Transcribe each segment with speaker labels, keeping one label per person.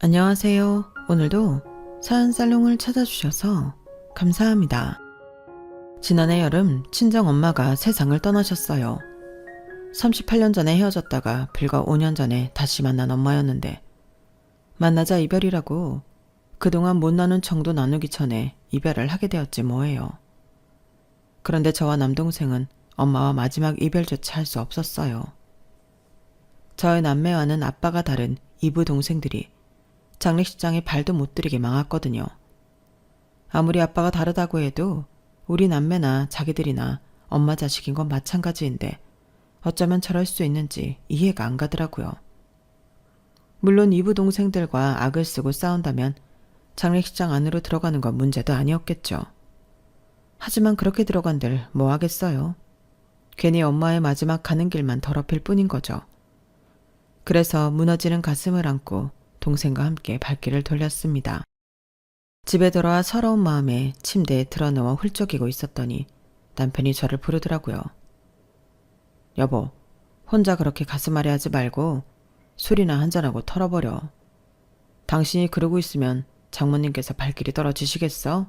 Speaker 1: 안녕하세요. 오늘도 사연살롱을 찾아주셔서 감사합니다. 지난해 여름 친정 엄마가 세상을 떠나셨어요. 38년 전에 헤어졌다가 불과 5년 전에 다시 만난 엄마였는데 만나자 이별이라고 그동안 못 나눈 정도 나누기 전에 이별을 하게 되었지 뭐예요. 그런데 저와 남동생은 엄마와 마지막 이별조차 할 수 없었어요. 저의 남매와는 아빠가 다른 이부 동생들이 장례식장에 발도 못 들이게 망했거든요. 아무리 아빠가 다르다고 해도 우리 남매나 자기들이나 엄마 자식인 건 마찬가지인데 어쩌면 저럴 수 있는지 이해가 안 가더라고요. 물론 이부 동생들과 악을 쓰고 싸운다면 장례식장 안으로 들어가는 건 문제도 아니었겠죠. 하지만 그렇게 들어간들 뭐 하겠어요. 괜히 엄마의 마지막 가는 길만 더럽힐 뿐인 거죠. 그래서 무너지는 가슴을 안고 동생과 함께 발길을 돌렸습니다. 집에 돌아와 서러운 마음에 침대에 드러누워 훌쩍이고 있었더니 남편이 저를 부르더라고요. 여보, 혼자 그렇게 가슴 아래하지 말고 술이나 한잔하고 털어버려. 당신이 그러고 있으면 장모님께서 발길이 떨어지시겠어?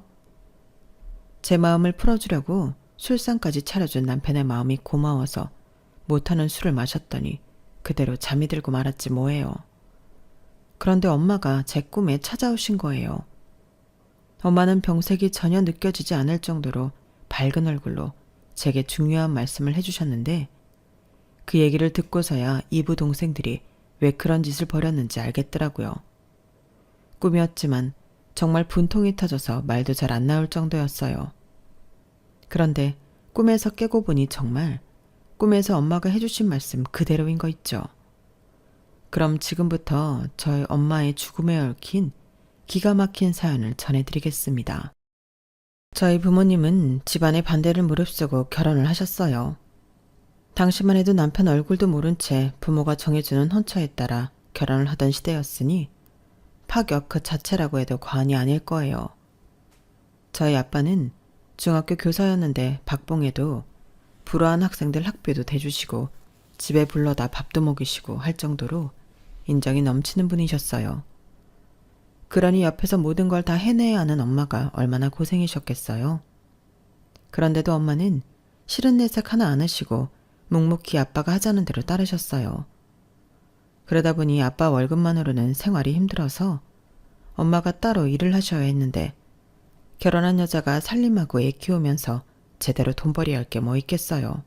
Speaker 1: 제 마음을 풀어주려고 술상까지 차려준 남편의 마음이 고마워서 못하는 술을 마셨더니 그대로 잠이 들고 말았지 뭐예요. 그런데 엄마가 제 꿈에 찾아오신 거예요. 엄마는 병색이 전혀 느껴지지 않을 정도로 밝은 얼굴로 제게 중요한 말씀을 해주셨는데 그 얘기를 듣고서야 이부 동생들이 왜 그런 짓을 벌였는지 알겠더라고요. 꿈이었지만 정말 분통이 터져서 말도 잘 안 나올 정도였어요. 그런데 꿈에서 깨고 보니 정말 꿈에서 엄마가 해주신 말씀 그대로인 거 있죠. 그럼 지금부터 저희 엄마의 죽음에 얽힌 기가 막힌 사연을 전해드리겠습니다. 저희 부모님은 집안의 반대를 무릅쓰고 결혼을 하셨어요. 당시만 해도 남편 얼굴도 모른 채 부모가 정해주는 헌처에 따라 결혼을 하던 시대였으니 파격 그 자체라고 해도 과언이 아닐 거예요. 저희 아빠는 중학교 교사였는데 박봉에도 불우한 학생들 학비도 대주시고 집에 불러다 밥도 먹이시고 할 정도로 인정이 넘치는 분이셨어요. 그러니 옆에서 모든 걸 다 해내야 하는 엄마가 얼마나 고생이셨겠어요. 그런데도 엄마는 싫은 내색 하나 안 하시고 묵묵히 아빠가 하자는 대로 따르셨어요. 그러다 보니 아빠 월급만으로는 생활이 힘들어서 엄마가 따로 일을 하셔야 했는데 결혼한 여자가 살림하고 애 키우면서 제대로 돈벌이 할 게 뭐 있겠어요.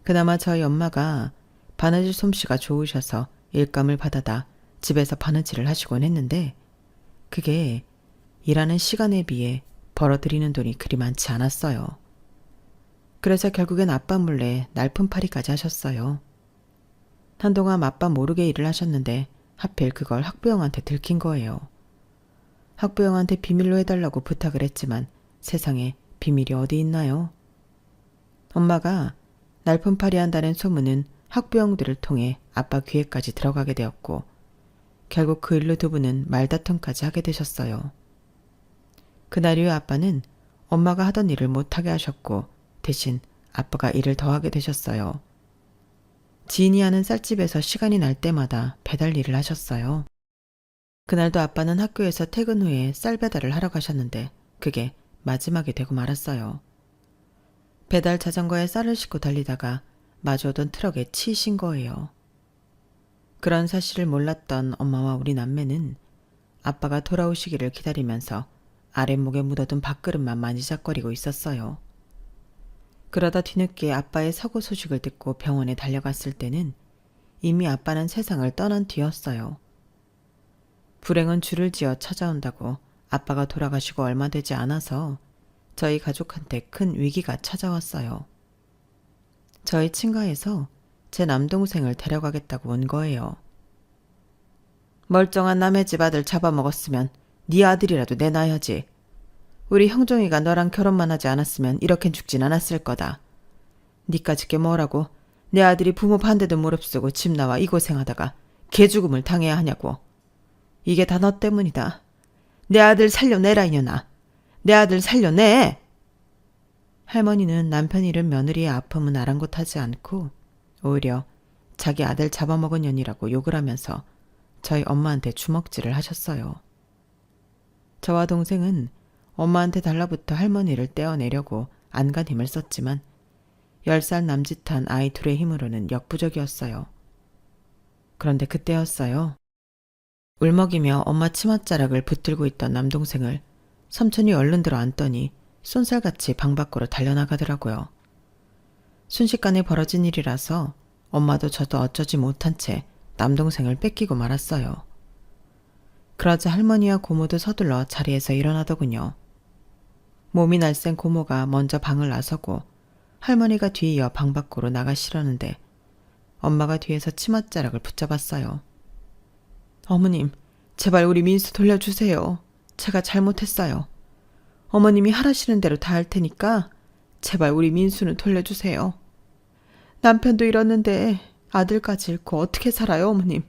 Speaker 1: 그나마 저희 엄마가 바느질 솜씨가 좋으셔서 일감을 받아다 집에서 바느질을 하시곤 했는데 그게 일하는 시간에 비해 벌어들이는 돈이 그리 많지 않았어요. 그래서 결국엔 아빠 몰래 날품팔이까지 하셨어요. 한동안 아빠 모르게 일을 하셨는데 하필 그걸 학부형한테 들킨 거예요. 학부형한테 비밀로 해달라고 부탁을 했지만 세상에 비밀이 어디 있나요? 엄마가 날품팔이 한다는 소문은 학부형들을 통해 아빠 귀에까지 들어가게 되었고 결국 그 일로 두 분은 말다툼까지 하게 되셨어요. 그날 이후 아빠는 엄마가 하던 일을 못하게 하셨고 대신 아빠가 일을 더 하게 되셨어요. 지인이 하는 쌀집에서 시간이 날 때마다 배달 일을 하셨어요. 그날도 아빠는 학교에서 퇴근 후에 쌀 배달을 하러 가셨는데 그게 마지막이 되고 말았어요. 배달 자전거에 쌀을 싣고 달리다가 마주오던 트럭에 치이신 거예요. 그런 사실을 몰랐던 엄마와 우리 남매는 아빠가 돌아오시기를 기다리면서 아랫목에 묻어둔 밥그릇만 만지작거리고 있었어요. 그러다 뒤늦게 아빠의 사고 소식을 듣고 병원에 달려갔을 때는 이미 아빠는 세상을 떠난 뒤였어요. 불행은 줄을 지어 찾아온다고 아빠가 돌아가시고 얼마 되지 않아서 저희 가족한테 큰 위기가 찾아왔어요. 저희 친가에서 제 남동생을 데려가겠다고 온 거예요. 멀쩡한 남의 집 아들 잡아먹었으면 네 아들이라도 내놔야지. 우리 형종이가 너랑 결혼만 하지 않았으면 이렇게 죽진 않았을 거다. 니까짓 게 뭐라고 내 아들이 부모 반대도 무릅쓰고 집 나와 이 고생하다가 개죽음을 당해야 하냐고. 이게 다 너 때문이다. 내 아들 살려내라 이년아. 내 아들 살려내. 할머니는 남편 잃은 며느리의 아픔은 아랑곳하지 않고 오히려 자기 아들 잡아먹은 년이라고 욕을 하면서 저희 엄마한테 주먹질을 하셨어요. 저와 동생은 엄마한테 달라붙어 할머니를 떼어내려고 안간 힘을 썼지만 10살 남짓한 아이 둘의 힘으로는 역부족이었어요. 그런데 그때였어요. 울먹이며 엄마 치맛자락을 붙들고 있던 남동생을 삼촌이 얼른 들어 안더니 쏜살같이 방 밖으로 달려나가더라고요. 순식간에 벌어진 일이라서 엄마도 저도 어쩌지 못한 채 남동생을 뺏기고 말았어요. 그러자 할머니와 고모도 서둘러 자리에서 일어나더군요. 몸이 날쌘 고모가 먼저 방을 나서고 할머니가 뒤이어 방 밖으로 나가시려는데 엄마가 뒤에서 치맛자락을 붙잡았어요. 어머님, 제발 우리 민수 돌려주세요. 제가 잘못했어요. 어머님이 하라시는 대로 다 할 테니까 제발 우리 민수는 돌려주세요. 남편도 잃었는데 아들까지 잃고 어떻게 살아요, 어머님.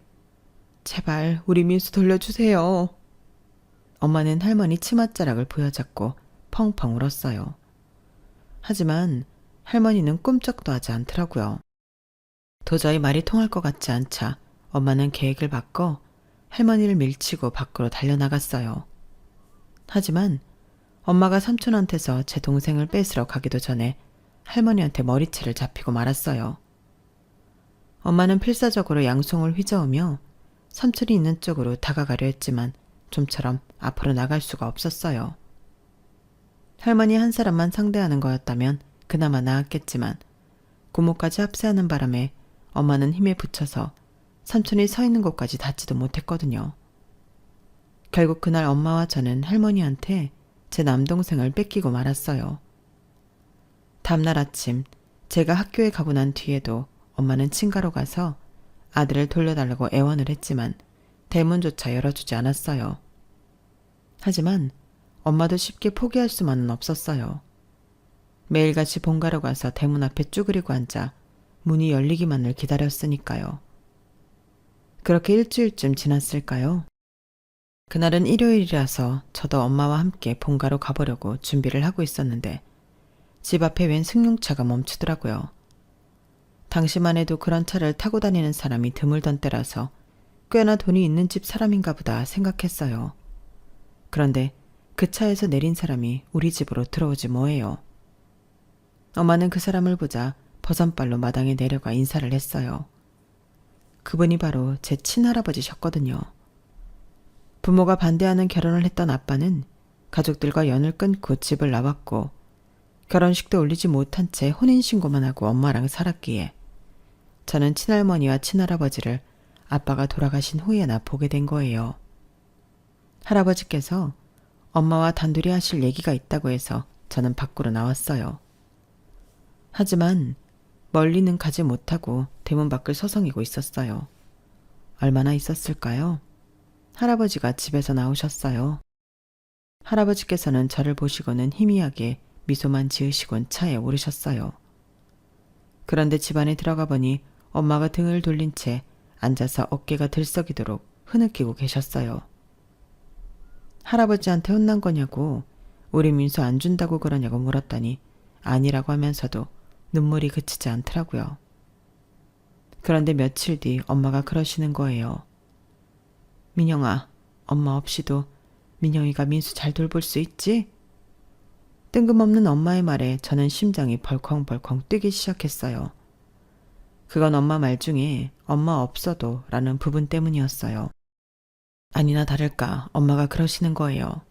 Speaker 1: 제발 우리 민수 돌려주세요. 엄마는 할머니 치맛자락을 부여잡고 펑펑 울었어요. 하지만 할머니는 꿈쩍도 하지 않더라고요. 도저히 말이 통할 것 같지 않자 엄마는 계획을 바꿔 할머니를 밀치고 밖으로 달려나갔어요. 하지만 엄마가 삼촌한테서 제 동생을 뺏으러 가기도 전에 할머니한테 머리채를 잡히고 말았어요. 엄마는 필사적으로 양손을 휘저으며 삼촌이 있는 쪽으로 다가가려 했지만 좀처럼 앞으로 나갈 수가 없었어요. 할머니 한 사람만 상대하는 거였다면 그나마 나았겠지만 고모까지 합세하는 바람에 엄마는 힘에 부쳐서 삼촌이 서 있는 곳까지 닿지도 못했거든요. 결국 그날 엄마와 저는 할머니한테 제 남동생을 뺏기고 말았어요. 다음날 아침 제가 학교에 가고 난 뒤에도 엄마는 친가로 가서 아들을 돌려달라고 애원을 했지만 대문조차 열어주지 않았어요. 하지만 엄마도 쉽게 포기할 수만은 없었어요. 매일같이 본가로 가서 대문 앞에 쭈그리고 앉아 문이 열리기만을 기다렸으니까요. 그렇게 일주일쯤 지났을까요? 그날은 일요일이라서 저도 엄마와 함께 본가로 가보려고 준비를 하고 있었는데 집 앞에 웬 승용차가 멈추더라고요. 당시만 해도 그런 차를 타고 다니는 사람이 드물던 때라서 꽤나 돈이 있는 집 사람인가 보다 생각했어요. 그런데 그 차에서 내린 사람이 우리 집으로 들어오지 뭐예요. 엄마는 그 사람을 보자 버선발로 마당에 내려가 인사를 했어요. 그분이 바로 제 친할아버지셨거든요. 부모가 반대하는 결혼을 했던 아빠는 가족들과 연을 끊고 집을 나왔고 결혼식도 올리지 못한 채 혼인신고만 하고 엄마랑 살았기에 저는 친할머니와 친할아버지를 아빠가 돌아가신 후에나 보게 된 거예요. 할아버지께서 엄마와 단둘이 하실 얘기가 있다고 해서 저는 밖으로 나왔어요. 하지만 멀리는 가지 못하고 대문 밖을 서성이고 있었어요. 얼마나 있었을까요? 할아버지가 집에서 나오셨어요. 할아버지께서는 저를 보시고는 희미하게 미소만 지으시곤 차에 오르셨어요. 그런데 집 안에 들어가 보니 엄마가 등을 돌린 채 앉아서 어깨가 들썩이도록 흐느끼고 계셨어요. 할아버지한테 혼난 거냐고 우리 민수 안 준다고 그러냐고 물었더니 아니라고 하면서도 눈물이 그치지 않더라고요. 그런데 며칠 뒤 엄마가 그러시는 거예요. 민영아, 엄마 없이도 민영이가 민수 잘 돌볼 수 있지? 뜬금없는 엄마의 말에 저는 심장이 벌컹벌컹 뛰기 시작했어요. 그건 엄마 말 중에 엄마 없어도 라는 부분 때문이었어요. 아니나 다를까 엄마가 그러시는 거예요.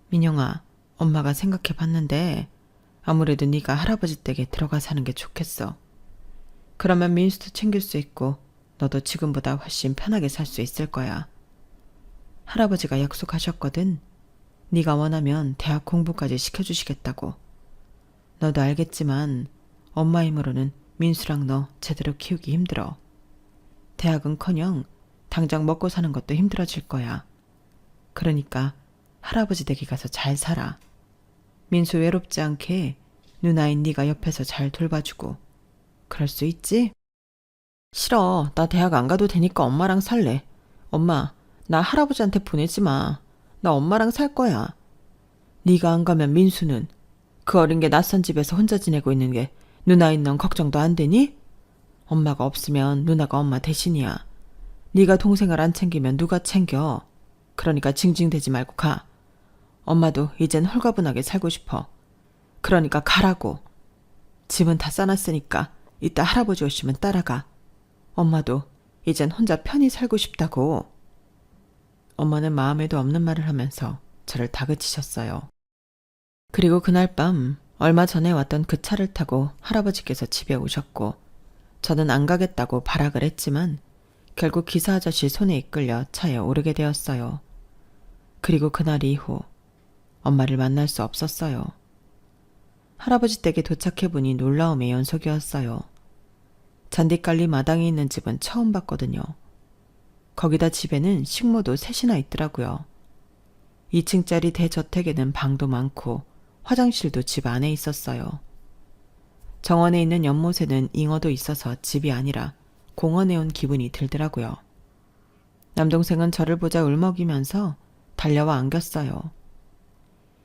Speaker 1: 민영아, 엄마가 생각해 봤는데 아무래도 네가 할아버지 댁에 들어가 사는 게 좋겠어. 그러면 민수도 챙길 수 있고 너도 지금보다 훨씬 편하게 살 수 있을 거야. 할아버지가 약속하셨거든. 네가 원하면 대학 공부까지 시켜주시겠다고. 너도 알겠지만 엄마 힘으로는 민수랑 너 제대로 키우기 힘들어. 대학은커녕 당장 먹고 사는 것도 힘들어질 거야. 그러니까 할아버지 댁에 가서 잘 살아. 민수 외롭지 않게 누나인 네가 옆에서 잘 돌봐주고. 그럴 수 있지? 싫어. 나 대학 안 가도 되니까 엄마랑 살래. 엄마, 나 할아버지한테 보내지 마. 나 엄마랑 살 거야. 네가 안 가면 민수는 그 어린 게 낯선 집에서 혼자 지내고 있는 게 누나인 넌 걱정도 안 되니? 엄마가 없으면 누나가 엄마 대신이야. 네가 동생을 안 챙기면 누가 챙겨. 그러니까 징징대지 말고 가. 엄마도 이젠 홀가분하게 살고 싶어. 그러니까 가라고. 집은 다 싸놨으니까 이따 할아버지 오시면 따라가. 엄마도 이젠 혼자 편히 살고 싶다고. 엄마는 마음에도 없는 말을 하면서 저를 다그치셨어요. 그리고 그날 밤 얼마 전에 왔던 그 차를 타고 할아버지께서 집에 오셨고 저는 안 가겠다고 발악을 했지만 결국 기사 아저씨 손에 이끌려 차에 오르게 되었어요. 그리고 그날 이후 엄마를 만날 수 없었어요. 할아버지 댁에 도착해보니 놀라움의 연속이었어요. 잔디깔리 마당에 있는 집은 처음 봤거든요. 거기다 집에는 식모도 셋이나 있더라고요. 2층짜리 대저택에는 방도 많고 화장실도 집 안에 있었어요. 정원에 있는 연못에는 잉어도 있어서 집이 아니라 공원에 온 기분이 들더라고요. 남동생은 저를 보자 울먹이면서 달려와 안겼어요.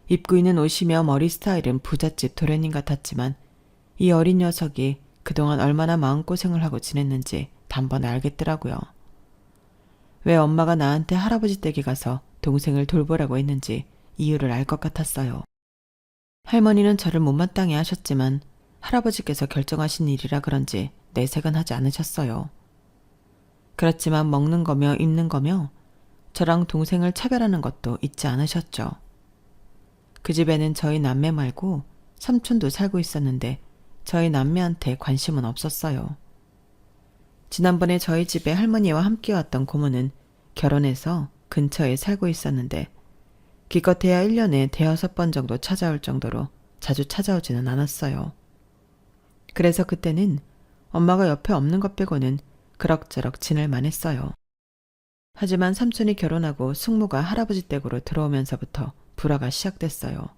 Speaker 1: 입고 있는 옷이며 머리 스타일은 부잣집 도련님 같았지만 이 어린 녀석이 그동안 얼마나 마음고생을 하고 지냈는지 단번에 알겠더라고요. 왜 엄마가 나한테 할아버지 댁에 가서 동생을 돌보라고 했는지 이유를 알 것 같았어요. 할머니는 저를 못마땅해 하셨지만 할아버지께서 결정하신 일이라 그런지 내색은 하지 않으셨어요. 그렇지만 먹는 거며 입는 거며 저랑 동생을 차별하는 것도 잊지 않으셨죠. 그 집에는 저희 남매 말고 삼촌도 살고 있었는데 저희 남매한테 관심은 없었어요. 지난번에 저희 집에 할머니와 함께 왔던 고모는 결혼해서 근처에 살고 있었는데 기껏해야 1년에 5-6번 정도 찾아올 정도로 자주 찾아오지는 않았어요. 그래서 그때는 엄마가 옆에 없는 것 빼고는 그럭저럭 지낼만 했어요. 하지만 삼촌이 결혼하고 숙모가 할아버지 댁으로 들어오면서부터 불화가 시작됐어요.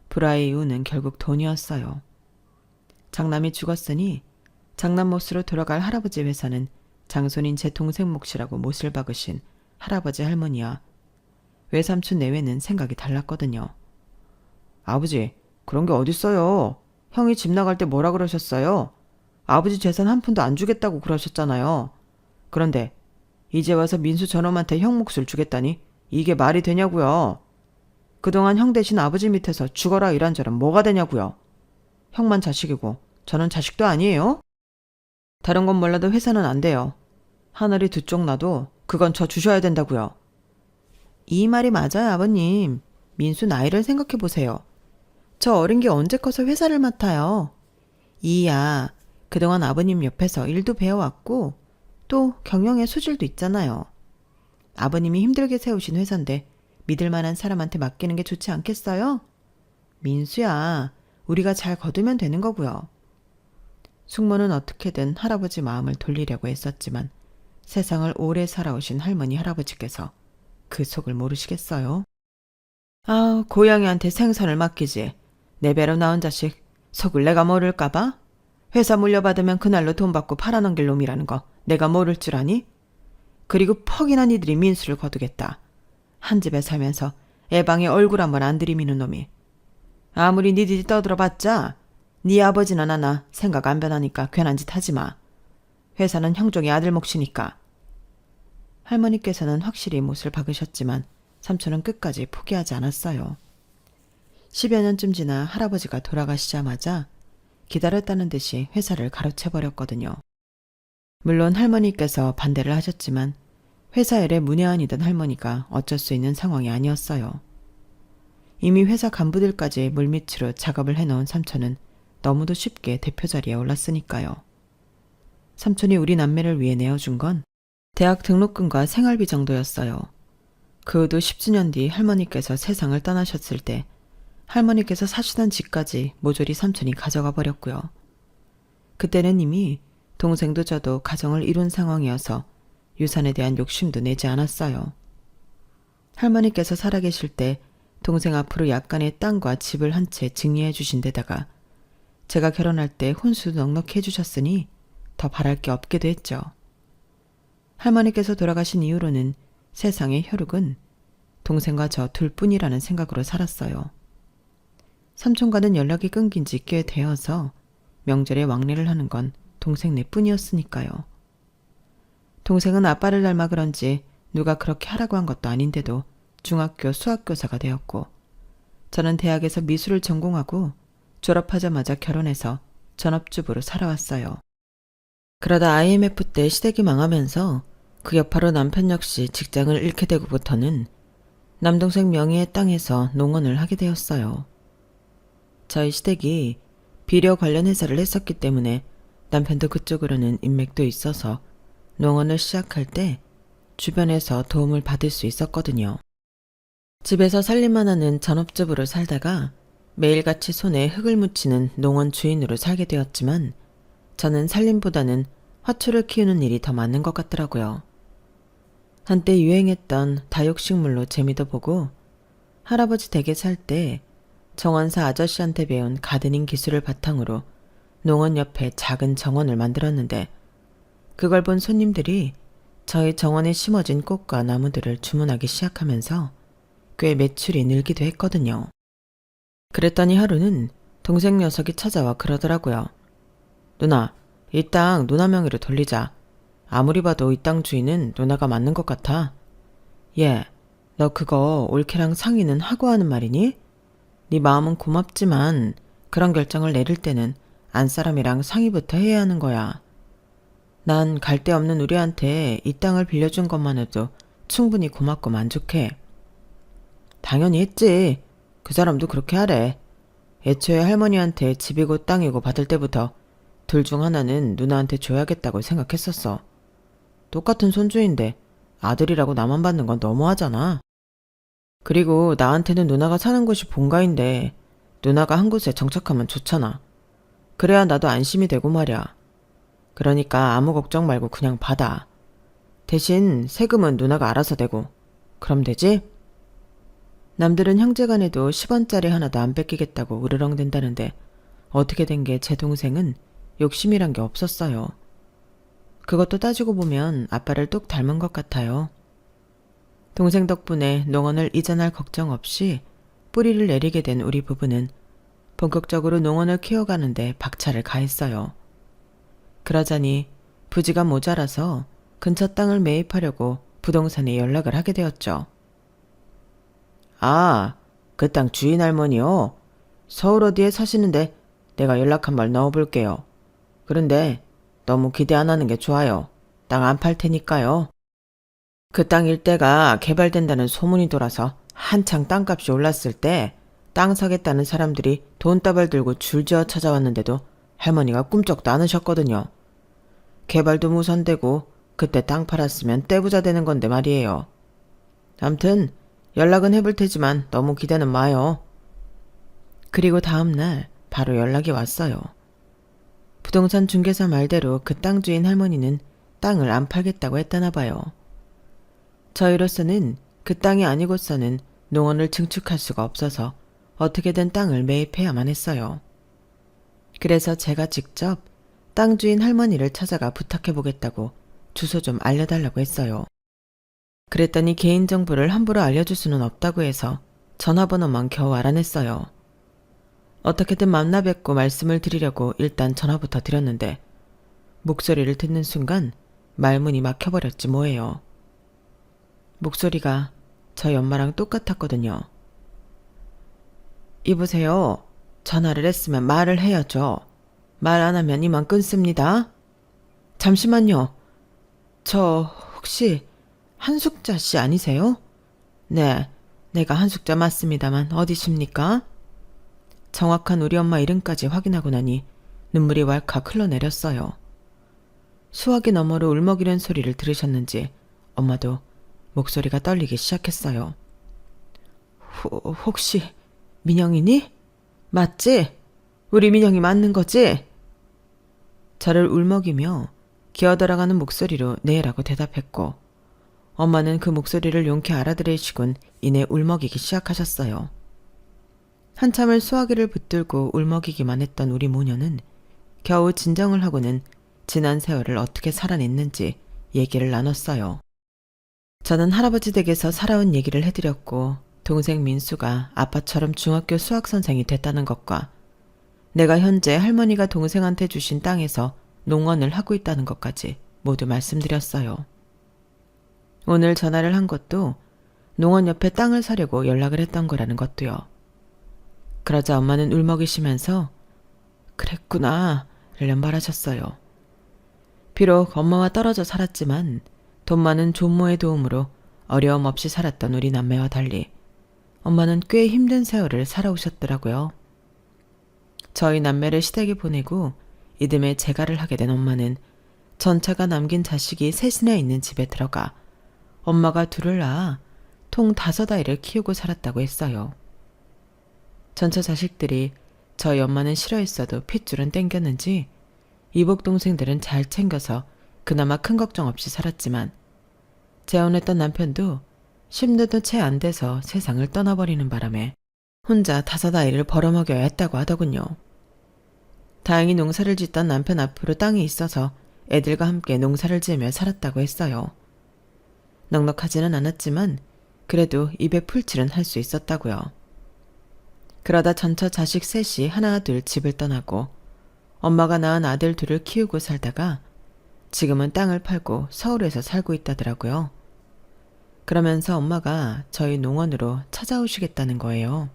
Speaker 1: 불화의 이유는 결국 돈이었어요. 장남이 죽었으니 장남 몫으로 돌아갈 할아버지 회사는 장손인 제 동생 몫이라고 못을 박으신 할아버지 할머니와 외삼촌 내외는 생각이 달랐거든요. 아버지, 그런 게 어딨어요. 형이 집 나갈 때 뭐라 그러셨어요? 아버지 재산 한 푼도 안 주겠다고 그러셨잖아요. 그런데 이제 와서 민수 저놈한테 형 몫을 주겠다니 이게 말이 되냐고요. 그동안 형 대신 아버지 밑에서 죽어라 이란저란 뭐가 되냐고요. 형만 자식이고 저는 자식도 아니에요. 다른 건 몰라도 회사는 안 돼요. 하늘이 두 쪽 나도 그건 저 주셔야 된다고요. 이 말이 맞아요, 아버님. 민수 나이를 생각해 보세요. 저 어린 게 언제 커서 회사를 맡아요. 이야, 그동안 아버님 옆에서 일도 배워왔고 또 경영의 소질도 있잖아요. 아버님이 힘들게 세우신 회사인데 믿을 만한 사람한테 맡기는 게 좋지 않겠어요? 민수야, 우리가 잘 거두면 되는 거고요. 숙모는 어떻게든 할아버지 마음을 돌리려고 했었지만 세상을 오래 살아오신 할머니 할아버지께서 그 속을 모르시겠어요? 아, 고양이한테 생선을 맡기지. 내 배로 나온 자식 속을 내가 모를까봐? 회사 물려받으면 그날로 돈 받고 팔아넘길 놈이라는 거 내가 모를 줄 아니? 그리고 퍽이나 니들이 민수를 거두겠다. 한 집에 살면서 애방에 얼굴 한번 안 들이미는 놈이. 아무리 니들이 떠들어봤자 네 아버지나 나나 생각 안 변하니까 괜한 짓 하지 마. 회사는 형종의 아들 몫이니까. 할머니께서는 확실히 못을 박으셨지만 삼촌은 끝까지 포기하지 않았어요. 10여 년쯤 지나 할아버지가 돌아가시자마자 기다렸다는 듯이 회사를 가로채버렸거든요. 물론 할머니께서 반대를 하셨지만 회사 일에 문외한이던 할머니가 어쩔 수 있는 상황이 아니었어요. 이미 회사 간부들까지 물밑으로 작업을 해놓은 삼촌은 너무도 쉽게 대표 자리에 올랐으니까요. 삼촌이 우리 남매를 위해 내어준 건 대학 등록금과 생활비 정도였어요. 그 후도 10주년 뒤 할머니께서 세상을 떠나셨을 때 할머니께서 사시던 집까지 모조리 삼촌이 가져가 버렸고요. 그때는 이미 동생도 저도 가정을 이룬 상황이어서 유산에 대한 욕심도 내지 않았어요. 할머니께서 살아계실 때 동생 앞으로 약간의 땅과 집을 한 채 증여해 주신 데다가 제가 결혼할 때 혼수도 넉넉히 해주셨으니 더 바랄 게 없기도 했죠. 할머니께서 돌아가신 이후로는 세상의 혈육은 동생과 저 둘뿐이라는 생각으로 살았어요. 삼촌과는 연락이 끊긴 지 꽤 되어서 명절에 왕래를 하는 건 동생 내뿐이었으니까요. 동생은 아빠를 닮아 그런지 누가 그렇게 하라고 한 것도 아닌데도 중학교 수학교사가 되었고, 저는 대학에서 미술을 전공하고 졸업하자마자 결혼해서 전업주부로 살아왔어요. 그러다 IMF 때 시댁이 망하면서 그 여파로 남편 역시 직장을 잃게 되고부터는 남동생 명의의 땅에서 농원을 하게 되었어요. 저희 시댁이 비료 관련 회사를 했었기 때문에 남편도 그쪽으로는 인맥도 있어서 농원을 시작할 때 주변에서 도움을 받을 수 있었거든요. 집에서 살림만 하는 전업주부로 살다가 매일같이 손에 흙을 묻히는 농원 주인으로 살게 되었지만 저는 살림보다는 화초를 키우는 일이 더 맞는 것 같더라고요. 한때 유행했던 다육식물로 재미도 보고 할아버지 댁에 살 때 정원사 아저씨한테 배운 가드닝 기술을 바탕으로 농원 옆에 작은 정원을 만들었는데 그걸 본 손님들이 저희 정원에 심어진 꽃과 나무들을 주문하기 시작하면서 꽤 매출이 늘기도 했거든요. 그랬더니 하루는 동생 녀석이 찾아와 그러더라고요. 누나, 이 땅 누나 명의로 돌리자. 아무리 봐도 이 땅 주인은 누나가 맞는 것 같아. 얘, 너 그거 올케랑 상의는 하고 하는 말이니? 네 마음은 고맙지만 그런 결정을 내릴 때는 안사람이랑 상의부터 해야 하는 거야. 난 갈 데 없는 우리한테 이 땅을 빌려준 것만 해도 충분히 고맙고 만족해. 당연히 했지. 그 사람도 그렇게 하래. 애초에 할머니한테 집이고 땅이고 받을 때부터 둘 중 하나는 누나한테 줘야겠다고 생각했었어. 똑같은 손주인데 아들이라고 나만 받는 건 너무하잖아. 그리고 나한테는 누나가 사는 곳이 본가인데 누나가 한 곳에 정착하면 좋잖아. 그래야 나도 안심이 되고 말이야. 그러니까 아무 걱정 말고 그냥 받아. 대신 세금은 누나가 알아서 내고. 그럼 되지? 남들은 형제간에도 10원짜리 하나도 안 뺏기겠다고 으르렁댄다는데 어떻게 된 게 제 동생은 욕심이란 게 없었어요. 그것도 따지고 보면 아빠를 똑 닮은 것 같아요. 동생 덕분에 농원을 이전할 걱정 없이 뿌리를 내리게 된 우리 부부는 본격적으로 농원을 키워가는데 박차를 가했어요. 그러자니 부지가 모자라서 근처 땅을 매입하려고 부동산에 연락을 하게 되었죠. 아, 그 땅 주인 할머니요? 서울 어디에 사시는데 내가 연락 한 번 넣어볼게요. 그런데 너무 기대 안 하는 게 좋아요. 땅 안 팔 테니까요. 그 땅 일대가 개발된다는 소문이 돌아서 한창 땅값이 올랐을 때 땅 사겠다는 사람들이 돈다발 들고 줄지어 찾아왔는데도 할머니가 꿈쩍도 않으셨거든요. 개발도 무산되고 그때 땅 팔았으면 떼부자 되는 건데 말이에요. 암튼 연락은 해볼 테지만 너무 기대는 마요. 그리고 다음날 바로 연락이 왔어요. 부동산 중개사 말대로 그 땅 주인 할머니는 땅을 안 팔겠다고 했다나 봐요. 저희로서는 그 땅이 아니고서는 농원을 증축할 수가 없어서 어떻게든 땅을 매입해야만 했어요. 그래서 제가 직접 땅 주인 할머니를 찾아가 부탁해보겠다고 주소 좀 알려달라고 했어요. 그랬더니 개인정보를 함부로 알려줄 수는 없다고 해서 전화번호만 겨우 알아냈어요. 어떻게든 만나 뵙고 말씀을 드리려고 일단 전화부터 드렸는데 목소리를 듣는 순간 말문이 막혀버렸지 뭐예요. 목소리가 저희 엄마랑 똑같았거든요. 이보세요. 전화를 했으면 말을 해야죠. 말 안 하면 이만 끊습니다. 잠시만요. 저 혹시 한숙자 씨 아니세요? 네, 내가 한숙자 맞습니다만 어디십니까? 정확한 우리 엄마 이름까지 확인하고 나니 눈물이 왈칵 흘러내렸어요. 수화기 너머로 울먹이는 소리를 들으셨는지 엄마도 목소리가 떨리기 시작했어요. 혹시 민영이니? 맞지? 우리 민영이 맞는 거지? 저를 울먹이며 기어들어가는 목소리로 네라고 대답했고 엄마는 그 목소리를 용케 알아들으시곤 이내 울먹이기 시작하셨어요. 한참을 수화기를 붙들고 울먹이기만 했던 우리 모녀는 겨우 진정을 하고는 지난 세월을 어떻게 살아냈는지 얘기를 나눴어요. 저는 할아버지 댁에서 살아온 얘기를 해드렸고 동생 민수가 아빠처럼 중학교 수학선생이 됐다는 것과 내가 현재 할머니가 동생한테 주신 땅에서 농원을 하고 있다는 것까지 모두 말씀드렸어요. 오늘 전화를 한 것도 농원 옆에 땅을 사려고 연락을 했던 거라는 것도요. 그러자 엄마는 울먹이시면서 그랬구나 를 말하셨어요. 비록 엄마와 떨어져 살았지만 돈 많은 존모의 도움으로 어려움 없이 살았던 우리 남매와 달리 엄마는 꽤 힘든 세월을 살아오셨더라고요. 저희 남매를 시댁에 보내고 이듬해 재가를 하게 된 엄마는 전차가 남긴 자식이 셋이나 있는 집에 들어가 엄마가 둘을 낳아 통 5아이를 키우고 살았다고 했어요. 전처 자식들이 저희 엄마는 싫어했어도 핏줄은 땡겼는지 이복 동생들은 잘 챙겨서 그나마 큰 걱정 없이 살았지만 재혼했던 남편도 10년도 채 안 돼서 세상을 떠나버리는 바람에 혼자 5아이를 벌어먹여야 했다고 하더군요. 다행히 농사를 짓던 남편 앞으로 땅이 있어서 애들과 함께 농사를 지으며 살았다고 했어요. 넉넉하지는 않았지만 그래도 입에 풀칠은 할 수 있었다고요. 그러다 전처 자식 셋이 하나 둘 집을 떠나고 엄마가 낳은 아들 둘을 키우고 살다가 지금은 땅을 팔고 서울에서 살고 있다더라고요. 그러면서 엄마가 저희 농원으로 찾아오시겠다는 거예요.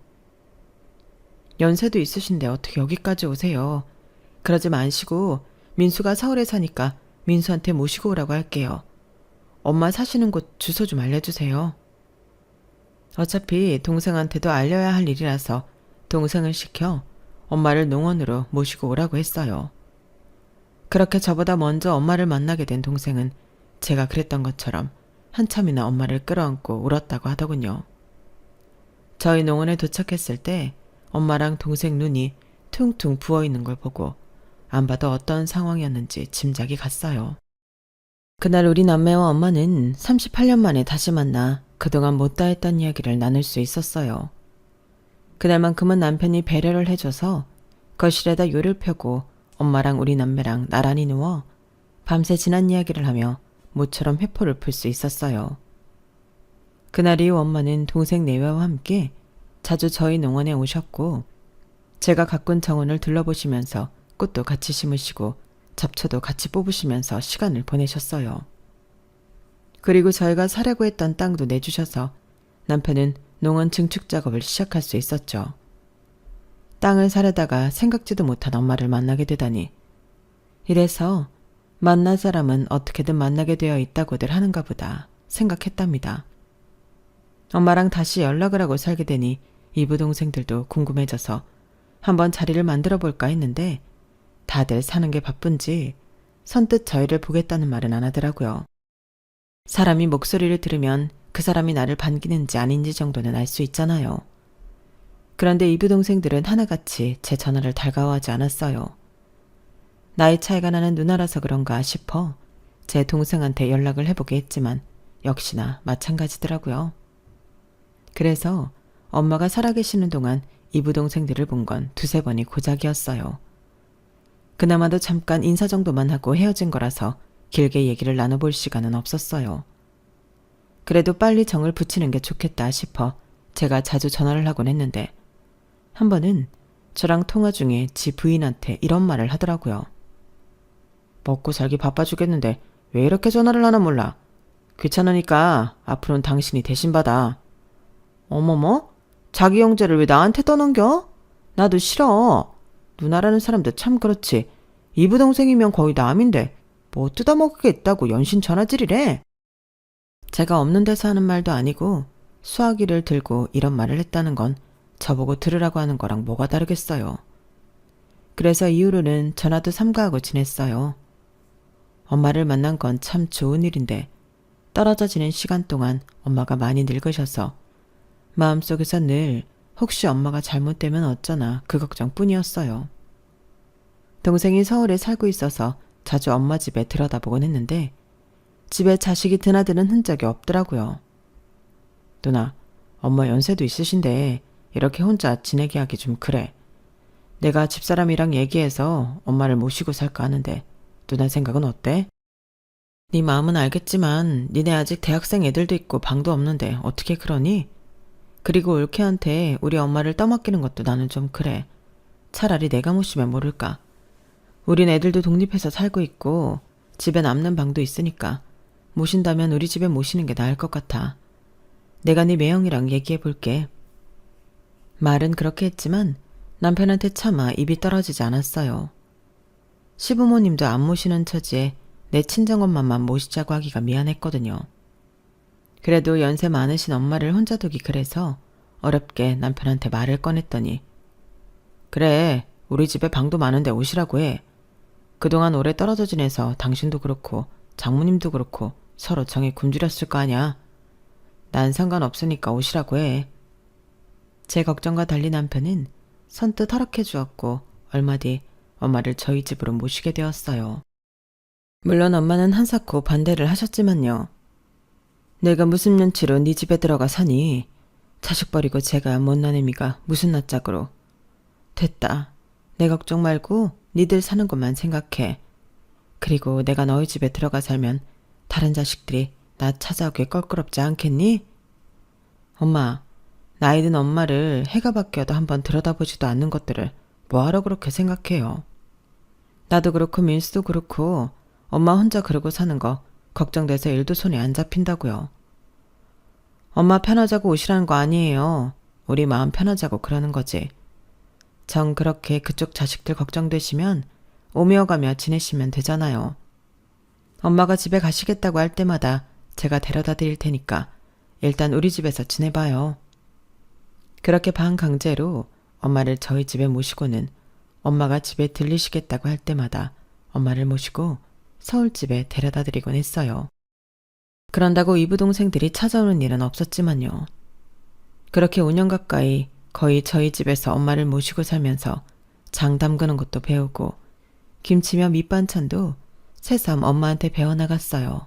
Speaker 1: 연세도 있으신데 어떻게 여기까지 오세요? 그러지 마시고 민수가 서울에 사니까 민수한테 모시고 오라고 할게요. 엄마 사시는 곳 주소 좀 알려주세요. 어차피 동생한테도 알려야 할 일이라서 동생을 시켜 엄마를 농원으로 모시고 오라고 했어요. 그렇게 저보다 먼저 엄마를 만나게 된 동생은 제가 그랬던 것처럼 한참이나 엄마를 끌어안고 울었다고 하더군요. 저희 농원에 도착했을 때 엄마랑 동생 눈이 퉁퉁 부어있는 걸 보고 안 봐도 어떤 상황이었는지 짐작이 갔어요. 그날 우리 남매와 엄마는 38년 만에 다시 만나 그동안 못다 했던 이야기를 나눌 수 있었어요. 그날만큼은 남편이 배려를 해줘서 거실에다 요를 펴고 엄마랑 우리 남매랑 나란히 누워 밤새 지난 이야기를 하며 모처럼 회포를 풀 수 있었어요. 그날 이후 엄마는 동생 내외와 함께 자주 저희 농원에 오셨고 제가 가꾼 정원을 둘러보시면서 꽃도 같이 심으시고 잡초도 같이 뽑으시면서 시간을 보내셨어요. 그리고 저희가 사려고 했던 땅도 내주셔서 남편은 농원 증축 작업을 시작할 수 있었죠. 땅을 사려다가 생각지도 못한 엄마를 만나게 되다니. 이래서 만날 사람은 어떻게든 만나게 되어 있다고들 하는가 보다 생각했답니다. 엄마랑 다시 연락을 하고 살게 되니 이부 동생들도 궁금해져서 한번 자리를 만들어 볼까 했는데 다들 사는 게 바쁜지 선뜻 저희를 보겠다는 말은 안 하더라고요. 사람이 목소리를 들으면 그 사람이 나를 반기는지 아닌지 정도는 알 수 있잖아요. 그런데 이부 동생들은 하나같이 제 전화를 달가워하지 않았어요. 나이 차이가 나는 누나라서 그런가 싶어 제 동생한테 연락을 해보게 했지만 역시나 마찬가지더라고요. 그래서 엄마가 살아계시는 동안 이부 동생들을 본 건 2-3번이 고작이었어요. 그나마도 잠깐 인사 정도만 하고 헤어진 거라서 길게 얘기를 나눠볼 시간은 없었어요. 그래도 빨리 정을 붙이는 게 좋겠다 싶어 제가 자주 전화를 하곤 했는데 한 번은 저랑 통화 중에 지 부인한테 이런 말을 하더라고요. 먹고 살기 바빠 죽겠는데 왜 이렇게 전화를 하나 몰라. 귀찮으니까 앞으로는 당신이 대신 받아. 어머머? 자기 형제를 왜 나한테 떠넘겨? 나도 싫어. 누나라는 사람도 참 그렇지. 이부 동생이면 거의 남인데 뭐 뜯어먹겠다고 연신 전화질이래. 제가 없는 데서 하는 말도 아니고 수화기를 들고 이런 말을 했다는 건 저보고 들으라고 하는 거랑 뭐가 다르겠어요. 그래서 이후로는 전화도 삼가하고 지냈어요. 엄마를 만난 건 참 좋은 일인데 떨어져 지낸 시간 동안 엄마가 많이 늙으셔서 마음속에서 늘 혹시 엄마가 잘못되면 어쩌나 그 걱정뿐이었어요. 동생이 서울에 살고 있어서 자주 엄마 집에 들여다보곤 했는데 집에 자식이 드나드는 흔적이 없더라고요. 누나, 엄마 연세도 있으신데 이렇게 혼자 지내게 하기 좀 그래. 내가 집사람이랑 얘기해서 엄마를 모시고 살까 하는데 누나 생각은 어때? 네 마음은 알겠지만 니네 아직 대학생 애들도 있고 방도 없는데 어떻게 그러니? 그리고 올케한테 우리 엄마를 떠맡기는 것도 나는 좀 그래. 차라리 내가 모시면 모를까. 우린 애들도 독립해서 살고 있고 집에 남는 방도 있으니까 모신다면 우리 집에 모시는 게 나을 것 같아. 내가 네 매형이랑 얘기해 볼게. 말은 그렇게 했지만 남편한테 차마 입이 떨어지지 않았어요. 시부모님도 안 모시는 처지에 내 친정엄마만 모시자고 하기가 미안했거든요. 그래도 연세 많으신 엄마를 혼자 두기 그래서 어렵게 남편한테 말을 꺼냈더니 그래, 우리 집에 방도 많은데 오시라고 해. 그동안 오래 떨어져 지내서 당신도 그렇고 장모님도 그렇고 서로 정이 굶주렸을 거 아냐. 난 상관없으니까 오시라고 해. 제 걱정과 달리 남편은 선뜻 허락해 주었고 얼마 뒤 엄마를 저희 집으로 모시게 되었어요. 물론 엄마는 한사코 반대를 하셨지만요. 내가 무슨 눈치로 네 집에 들어가 사니? 자식 버리고 제가 못난 애미가 무슨 낯짝으로. 됐다. 내 걱정 말고 니들 사는 것만 생각해. 그리고 내가 너희 집에 들어가 살면 다른 자식들이 나 찾아오기 껄끄럽지 않겠니? 엄마, 나이 든 엄마를 해가 바뀌어도 한번 들여다보지도 않는 것들을 뭐하러 그렇게 생각해요. 나도 그렇고 민수도 그렇고 엄마 혼자 그러고 사는 거 걱정돼서 일도 손에 안 잡힌다고요. 엄마 편하자고 오시라는 거 아니에요. 우리 마음 편하자고 그러는 거지. 정 그렇게 그쪽 자식들 걱정되시면 오며 가며 지내시면 되잖아요. 엄마가 집에 가시겠다고 할 때마다 제가 데려다 드릴 테니까 일단 우리 집에서 지내봐요. 그렇게 반강제로 엄마를 저희 집에 모시고는 엄마가 집에 들리시겠다고 할 때마다 엄마를 모시고 서울집에 데려다 드리곤 했어요. 그런다고 이부 동생들이 찾아오는 일은 없었지만요. 그렇게 5년 가까이 거의 저희 집에서 엄마를 모시고 살면서 장 담그는 것도 배우고 김치며 밑반찬도 새삼 엄마한테 배워나갔어요.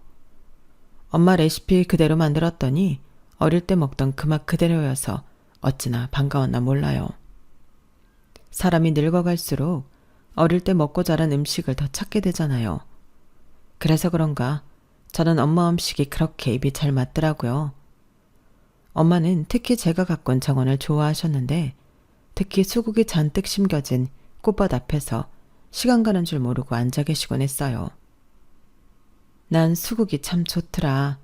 Speaker 1: 엄마 레시피 그대로 만들었더니 어릴 때 먹던 그 맛 그대로여서 어찌나 반가웠나 몰라요. 사람이 늙어갈수록 어릴 때 먹고 자란 음식을 더 찾게 되잖아요. 그래서 그런가 저는 엄마 음식이 그렇게 입이 잘 맞더라고요. 엄마는 특히 제가 갖고 온 정원을 좋아하셨는데 특히 수국이 잔뜩 심겨진 꽃밭 앞에서 시간 가는 줄 모르고 앉아 계시곤 했어요. 난 수국이 참 좋더라.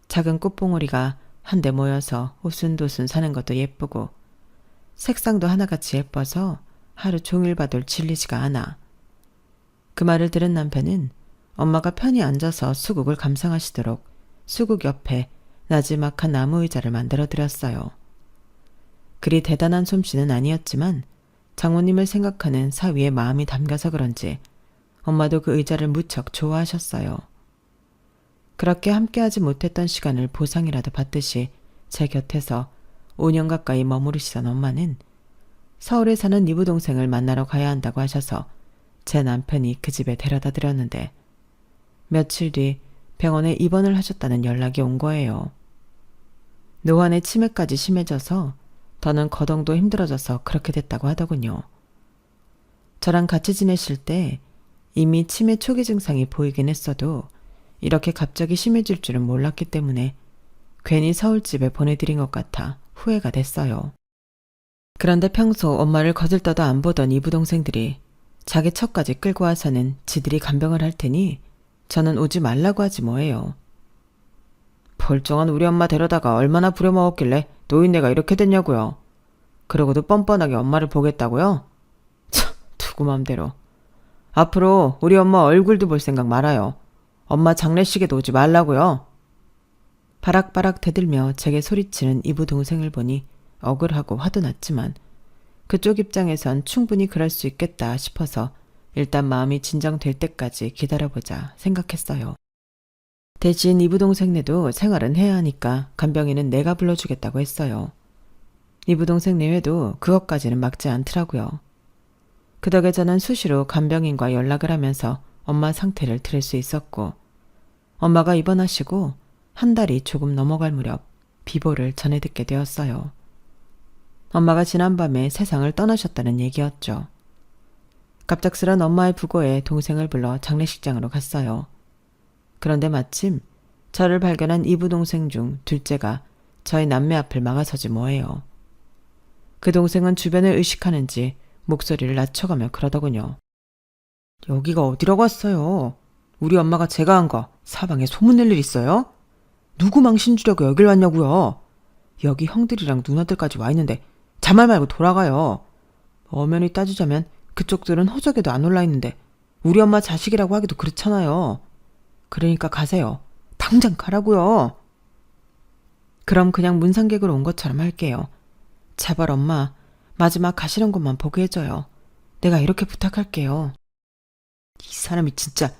Speaker 1: 작은 꽃봉오리가 한데 모여서 오순도순 사는 것도 예쁘고 색상도 하나같이 예뻐서 하루 종일 봐도 질리지가 않아. 그 말을 들은 남편은 엄마가 편히 앉아서 수국을 감상하시도록 수국 옆에 나지막한 나무 의자를 만들어 드렸어요. 그리 대단한 솜씨는 아니었지만 장모님을 생각하는 사위의 마음이 담겨서 그런지 엄마도 그 의자를 무척 좋아하셨어요. 그렇게 함께하지 못했던 시간을 보상이라도 받듯이 제 곁에서 5년 가까이 머무르시던 엄마는 서울에 사는 이부 동생을 만나러 가야 한다고 하셔서 제 남편이 그 집에 데려다 드렸는데 며칠 뒤 병원에 입원을 하셨다는 연락이 온 거예요. 노안에 치매까지 심해져서 더는 거동도 힘들어져서 그렇게 됐다고 하더군요. 저랑 같이 지내실 때 이미 치매 초기 증상이 보이긴 했어도 이렇게 갑자기 심해질 줄은 몰랐기 때문에 괜히 서울집에 보내드린 것 같아 후회가 됐어요. 그런데 평소 엄마를 거들떠도 안 보던 이부 동생들이 자기 처까지 끌고 와서는 지들이 간병을 할 테니 저는 오지 말라고 하지 뭐예요. 벌쩡한 우리 엄마 데려다가 얼마나 부려먹었길래 노인네가 이렇게 됐냐고요. 그러고도 뻔뻔하게 엄마를 보겠다고요? 참, 두고 맘대로. 앞으로 우리 엄마 얼굴도 볼 생각 말아요. 엄마 장례식에도 오지 말라고요. 바락바락 대들며 제게 소리치는 이부 동생을 보니 억울하고 화도 났지만 그쪽 입장에선 충분히 그럴 수 있겠다 싶어서 일단 마음이 진정될 때까지 기다려보자 생각했어요. 대신 이부 동생네도 생활은 해야 하니까 간병인은 내가 불러주겠다고 했어요. 이부 동생네외도 그것까지는 막지 않더라고요. 그 덕에 저는 수시로 간병인과 연락을 하면서 엄마 상태를 들을 수 있었고 엄마가 입원하시고 한 달이 조금 넘어갈 무렵 비보를 전해 듣게 되었어요. 엄마가 지난밤에 세상을 떠나셨다는 얘기였죠. 갑작스런 엄마의 부고에 동생을 불러 장례식장으로 갔어요. 그런데 마침 저를 발견한 이부 동생 중 둘째가 저희 남매 앞을 막아서지 뭐예요. 그 동생은 주변을 의식하는지 목소리를 낮춰가며 그러더군요. 여기가 어디라고 왔어요? 우리 엄마가 제가 한 거 사방에 소문낼 일 있어요? 누구 망신 주려고 여길 왔냐고요? 여기 형들이랑 누나들까지 와 있는데 자말 말고 돌아가요. 엄연히 따지자면 그쪽들은 호적에도 안 올라 있는데 우리 엄마 자식이라고 하기도 그렇잖아요. 그러니까 가세요. 당장 가라고요. 그럼 그냥 문상객으로 온 것처럼 할게요. 제발 엄마, 마지막 가시는 곳만 보게 해줘요. 내가 이렇게 부탁할게요. 이 사람이 진짜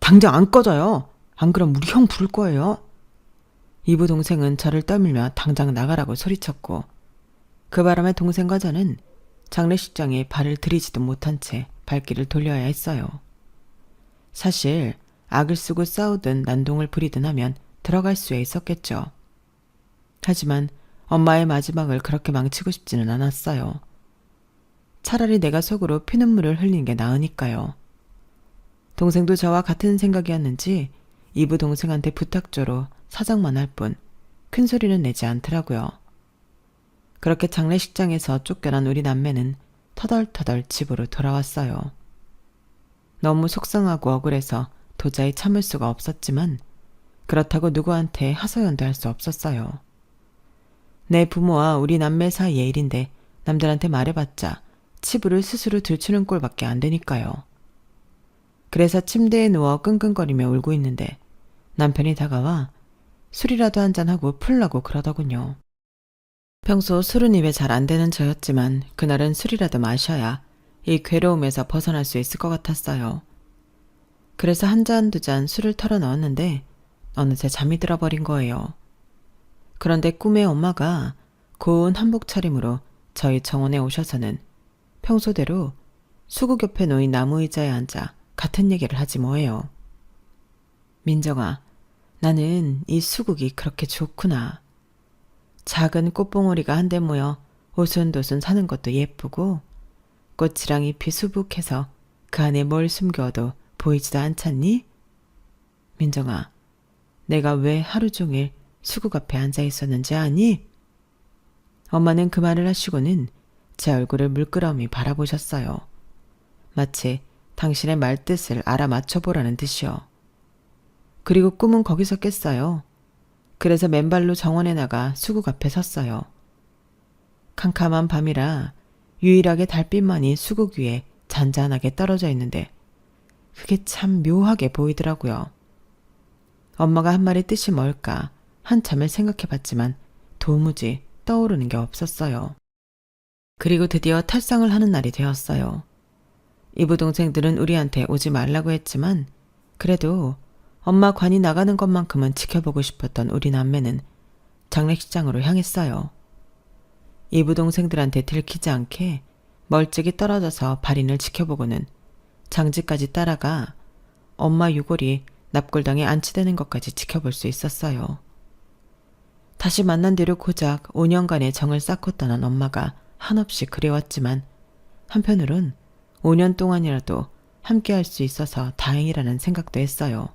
Speaker 1: 당장 안 꺼져요. 안 그럼 우리 형 부를 거예요. 이부 동생은 저를 떠밀며 당장 나가라고 소리쳤고 그 바람에 동생과 저는 장례식장에 발을 들이지도 못한 채 발길을 돌려야 했어요. 사실 악을 쓰고 싸우든 난동을 부리든 하면 들어갈 수 있었겠죠. 하지만 엄마의 마지막을 그렇게 망치고 싶지는 않았어요. 차라리 내가 속으로 피눈물을 흘린 게 나으니까요. 동생도 저와 같은 생각이었는지 이부 동생한테 부탁조로 사정만 할 뿐 큰 소리는 내지 않더라고요. 그렇게 장례식장에서 쫓겨난 우리 남매는 터덜터덜 집으로 돌아왔어요. 너무 속상하고 억울해서 도저히 참을 수가 없었지만 그렇다고 누구한테 하소연도 할 수 없었어요. 내 부모와 우리 남매 사이의 일인데 남들한테 말해봤자 치부를 스스로 들추는 꼴밖에 안 되니까요. 그래서 침대에 누워 끙끙거리며 울고 있는데 남편이 다가와 술이라도 한잔하고 풀라고 그러더군요. 평소 술은 입에 잘 안 되는 저였지만 그날은 술이라도 마셔야 이 괴로움에서 벗어날 수 있을 것 같았어요. 그래서 한 잔 두 잔 술을 털어 넣었는데 어느새 잠이 들어버린 거예요. 그런데 꿈에 엄마가 고운 한복 차림으로 저희 정원에 오셔서는 평소대로 수국 옆에 놓인 나무 의자에 앉아 같은 얘기를 하지 뭐예요. 민정아, 나는 이 수국이 그렇게 좋구나. 작은 꽃봉오리가 한데 모여 오순도순 사는 것도 예쁘고 꽃이랑 잎이 수북해서 그 안에 뭘 숨겨도 보이지도 않잖니? 민정아, 내가 왜 하루 종일 수국 앞에 앉아 있었는지 아니? 엄마는 그 말을 하시고는 제 얼굴을 물끄러미 바라보셨어요. 마치 당신의 말뜻을 알아맞혀보라는 듯이요. 그리고 꿈은 거기서 깼어요. 그래서 맨발로 정원에 나가 수국 앞에 섰어요. 캄캄한 밤이라 유일하게 달빛만이 수국 위에 잔잔하게 떨어져 있는데 그게 참 묘하게 보이더라고요. 엄마가 한 말의 뜻이 뭘까 한참을 생각해봤지만 도무지 떠오르는 게 없었어요. 그리고 드디어 탈상을 하는 날이 되었어요. 이부 동생들은 우리한테 오지 말라고 했지만 그래도 엄마 관이 나가는 것만큼은 지켜보고 싶었던 우리 남매는 장례식장으로 향했어요. 이부 동생들한테 들키지 않게 멀찍이 떨어져서 발인을 지켜보고는 장지까지 따라가 엄마 유골이 납골당에 안치되는 것까지 지켜볼 수 있었어요. 다시 만난 뒤로 고작 5년간의 정을 쌓고 떠난 엄마가 한없이 그리웠지만 한편으론 5년 동안이라도 함께 할 수 있어서 다행이라는 생각도 했어요.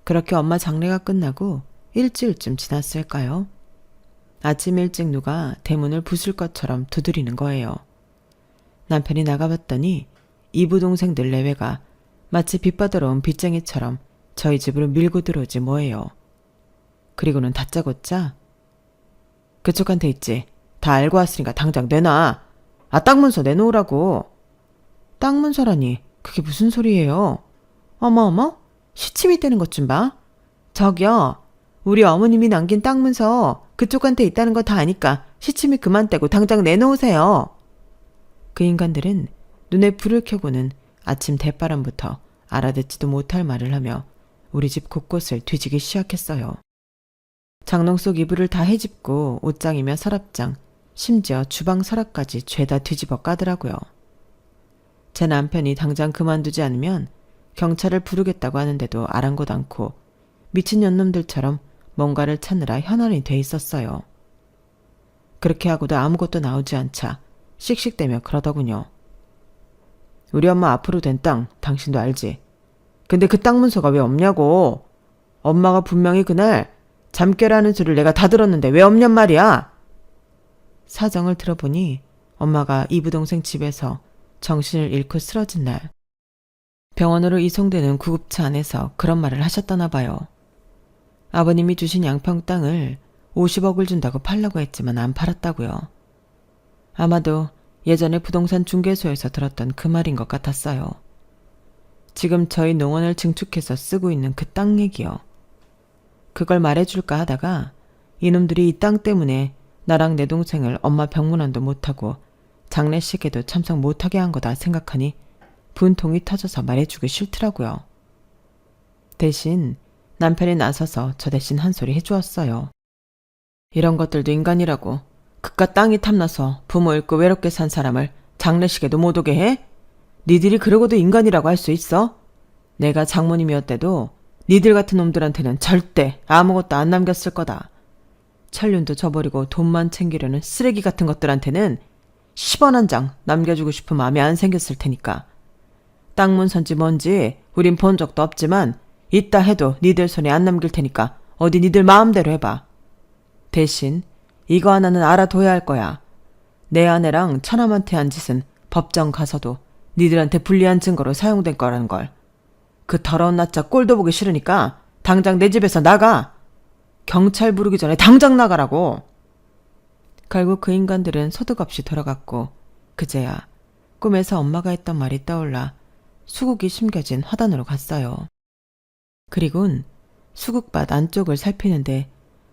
Speaker 1: 그렇게 엄마 장례가 끝나고 일주일쯤 지났을까요? 아침 일찍 누가 대문을 부술 것처럼 두드리는 거예요. 남편이 나가봤더니 이부 동생들 내외가 마치 빚받으러 온 빚쟁이처럼 저희 집으로 밀고 들어오지 뭐예요. 그리고는 다짜고짜 그쪽한테 있지. 다 알고 왔으니까 당장 내놔. 땅 문서 내놓으라고. 땅 문서라니 그게 무슨 소리예요? 어머 시침이 떼는 것 좀 봐. 저기요. 우리 어머님이 남긴 땅 문서 그쪽한테 있다는 거 다 아니까 시침이 그만 떼고 당장 내놓으세요. 그 인간들은 눈에 불을 켜고는 아침 대바람부터 알아듣지도 못할 말을 하며 우리 집 곳곳을 뒤지기 시작했어요. 장롱 속 이불을 다 헤집고 옷장이며 서랍장, 심지어 주방 서랍까지 죄다 뒤집어 까더라고요. 제 남편이 당장 그만두지 않으면 경찰을 부르겠다고 하는데도 아랑곳 않고 미친 년놈들처럼 뭔가를 찾느라 현안이 돼 있었어요. 그렇게 하고도 아무것도 나오지 않자 씩씩대며 그러더군요. 우리 엄마 앞으로 된 땅 당신도 알지? 근데 그 땅 문서가 왜 없냐고. 엄마가 분명히 그날 잠결하는 소리를 내가 다 들었는데 왜 없냔 말이야. 사정을 들어보니 엄마가 이부 동생 집에서 정신을 잃고 쓰러진 날 병원으로 이송되는 구급차 안에서 그런 말을 하셨다나 봐요. 아버님이 주신 양평 땅을 50억을 준다고 팔려고 했지만 안 팔았다고요. 아마도 예전에 부동산 중개소에서 들었던 그 말인 것 같았어요. 지금 저희 농원을 증축해서 쓰고 있는 그 땅 얘기요. 그걸 말해줄까 하다가 이놈들이 이 땅 때문에 나랑 내 동생을 엄마 병문안도 못하고 장례식에도 참석 못하게 한 거다 생각하니 분통이 터져서 말해주기 싫더라고요. 대신 남편이 나서서 저 대신 한 소리 해주었어요. 이런 것들도 인간이라고. 그깟 땅이 탐나서 부모 잃고 외롭게 산 사람을 장례식에도 못 오게 해? 니들이 그러고도 인간이라고 할 수 있어? 내가 장모님이었대도 니들 같은 놈들한테는 절대 아무것도 안 남겼을 거다. 천륜도 저버리고 돈만 챙기려는 쓰레기 같은 것들한테는 10원 한 장 남겨주고 싶은 마음이 안 생겼을 테니까. 땅 문선지 뭔지 우린 본 적도 없지만 있다 해도 니들 손에 안 남길 테니까 어디 니들 마음대로 해봐. 대신 이거 하나는 알아둬야 할 거야. 내 아내랑 처남한테 한 짓은 법정 가서도 니들한테 불리한 증거로 사용된 거라는 걸. 그 더러운 낯자 꼴도 보기 싫으니까 당장 내 집에서 나가. 경찰 부르기 전에 당장 나가라고. 결국 그 인간들은 소득 없이 돌아갔고 그제야 꿈에서 엄마가 했던 말이 떠올라 수국이 심겨진 화단으로 갔어요. 그리곤 수국밭 안쪽을 살피는데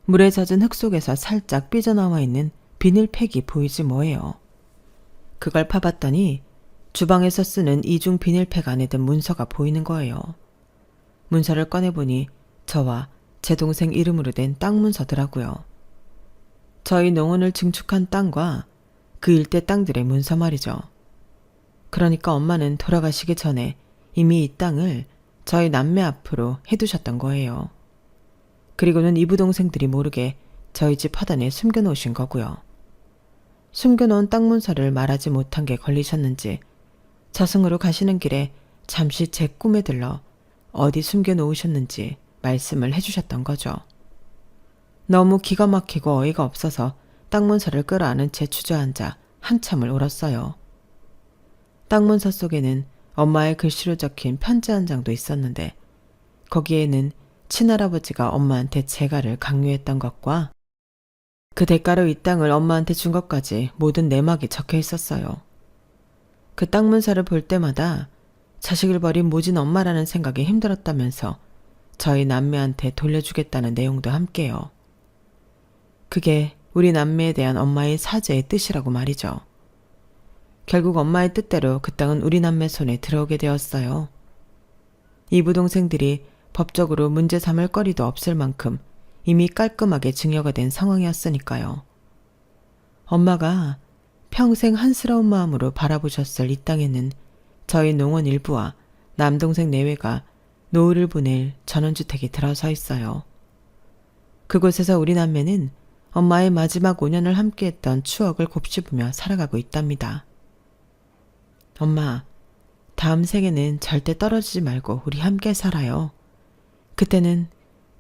Speaker 1: 물에 젖은 흙 속에서 살짝 삐져나와 있는 비닐팩이 보이지 뭐예요. 그걸 파봤더니 주방에서 쓰는 이중 비닐팩 안에 든 문서가 보이는 거예요. 문서를 꺼내보니 저와 제 동생 이름으로 된 땅 문서더라고요. 저희 농원을 증축한 땅과 그 일대 땅들의 문서 말이죠. 그러니까 엄마는 돌아가시기 전에 이미 이 땅을 저희 남매 앞으로 해두셨던 거예요. 그리고는 이부 동생들이 모르게 저희 집 화단에 숨겨놓으신 거고요. 숨겨놓은 땅 문서를 말하지 못한 게 걸리셨는지 저승으로 가시는 길에 잠시 제 꿈에 들러 어디 숨겨놓으셨는지 말씀을 해주셨던 거죠. 너무 기가 막히고 어이가 없어서 땅 문서를 끌어안은 채 주저앉아 한참을 울었어요. 땅 문서 속에는 엄마의 글씨로 적힌 편지 한 장도 있었는데 거기에는 친할아버지가 엄마한테 재가를 강요했던 것과 그 대가로 이 땅을 엄마한테 준 것까지 모든 내막이 적혀 있었어요. 그 땅 문서를 볼 때마다 자식을 버린 모진 엄마라는 생각이 힘들었다면서 저희 남매한테 돌려주겠다는 내용도 함께요. 그게 우리 남매에 대한 엄마의 사죄의 뜻이라고 말이죠. 결국 엄마의 뜻대로 그 땅은 우리 남매 손에 들어오게 되었어요. 이부 동생들이 법적으로 문제 삼을 거리도 없을 만큼 이미 깔끔하게 증여가 된 상황이었으니까요. 엄마가 평생 한스러운 마음으로 바라보셨을 이 땅에는 저희 농원 일부와 남동생 내외가 노후를 보낼 전원주택이 들어서 있어요. 그곳에서 우리 남매는 엄마의 마지막 5년을 함께했던 추억을 곱씹으며 살아가고 있답니다. 엄마, 다음 생에는 절대 떨어지지 말고 우리 함께 살아요. 그때는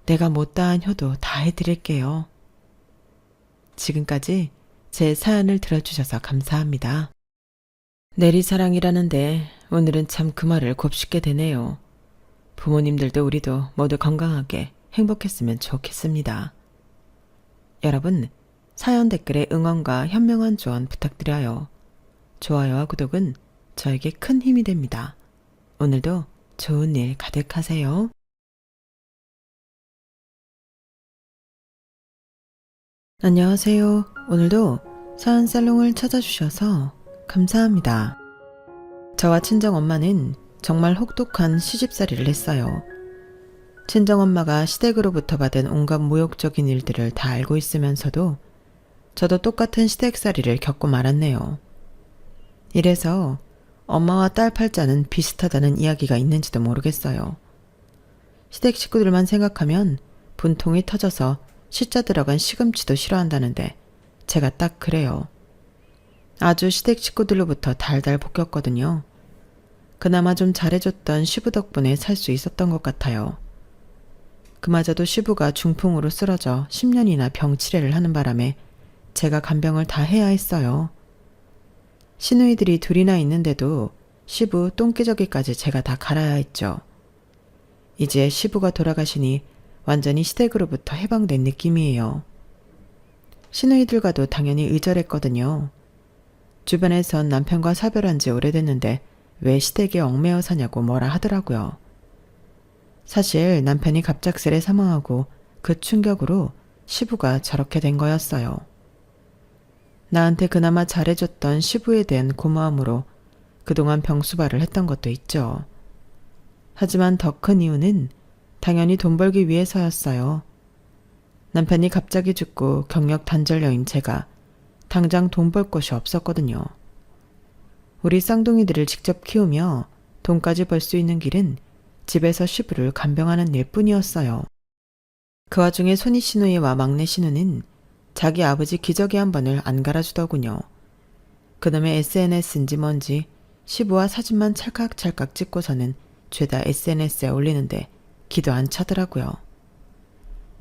Speaker 1: 내가 못다한 효도 다 해드릴게요. 지금까지 제 사연을 들어주셔서 감사합니다. 내리사랑이라는데 오늘은 참 그 말을 곱씹게 되네요. 부모님들도 우리도 모두 건강하게 행복했으면 좋겠습니다. 여러분, 사연 댓글에 응원과 현명한 조언 부탁드려요. 좋아요와 구독은 저에게 큰 힘이 됩니다. 오늘도 좋은 일 가득하세요. 안녕하세요. 오늘도 사연 살롱을 찾아주셔서 감사합니다. 저와 친정엄마는 정말 혹독한 시집살이를 했어요. 친정엄마가 시댁으로부터 받은 온갖 모욕적인 일들을 다 알고 있으면서도 저도 똑같은 시댁살이를 겪고 말았네요. 이래서 엄마와 딸 팔자는 비슷하다는 이야기가 있는지도 모르겠어요. 시댁 식구들만 생각하면 분통이 터져서 시자 들어간 시금치도 싫어한다는데 제가 딱 그래요. 아주 시댁 식구들로부터 달달 볶였거든요. 그나마 좀 잘해줬던 시부 덕분에 살 수 있었던 것 같아요. 그마저도 시부가 중풍으로 쓰러져 10년이나 병치레를 하는 바람에 제가 간병을 다 해야 했어요. 시누이들이 둘이나 있는데도 시부 똥기저귀까지 제가 다 갈아야 했죠. 이제 시부가 돌아가시니 완전히 시댁으로부터 해방된 느낌이에요. 시누이들과도 당연히 의절했거든요. 주변에선 남편과 사별한 지 오래됐는데 왜 시댁에 얽매여 사냐고 뭐라 하더라고요. 사실 남편이 갑작스레 사망하고 그 충격으로 시부가 저렇게 된 거였어요. 나한테 그나마 잘해줬던 시부에 대한 고마움으로 그동안 병수발을 했던 것도 있죠. 하지만 더 큰 이유는 당연히 돈 벌기 위해서였어요. 남편이 갑자기 죽고 경력 단절녀인 제가 당장 돈 벌 곳이 없었거든요. 우리 쌍둥이들을 직접 키우며 돈까지 벌 수 있는 길은 집에서 시부를 간병하는 일뿐이었어요. 그 와중에 손이 시누이와 막내 시누는 자기 아버지 기저귀 한 번을 안 갈아주더군요. 그놈의 SNS인지 뭔지 시부와 사진만 찰칵찰칵 찍고서는 죄다 SNS에 올리는데 기도 안 차더라고요.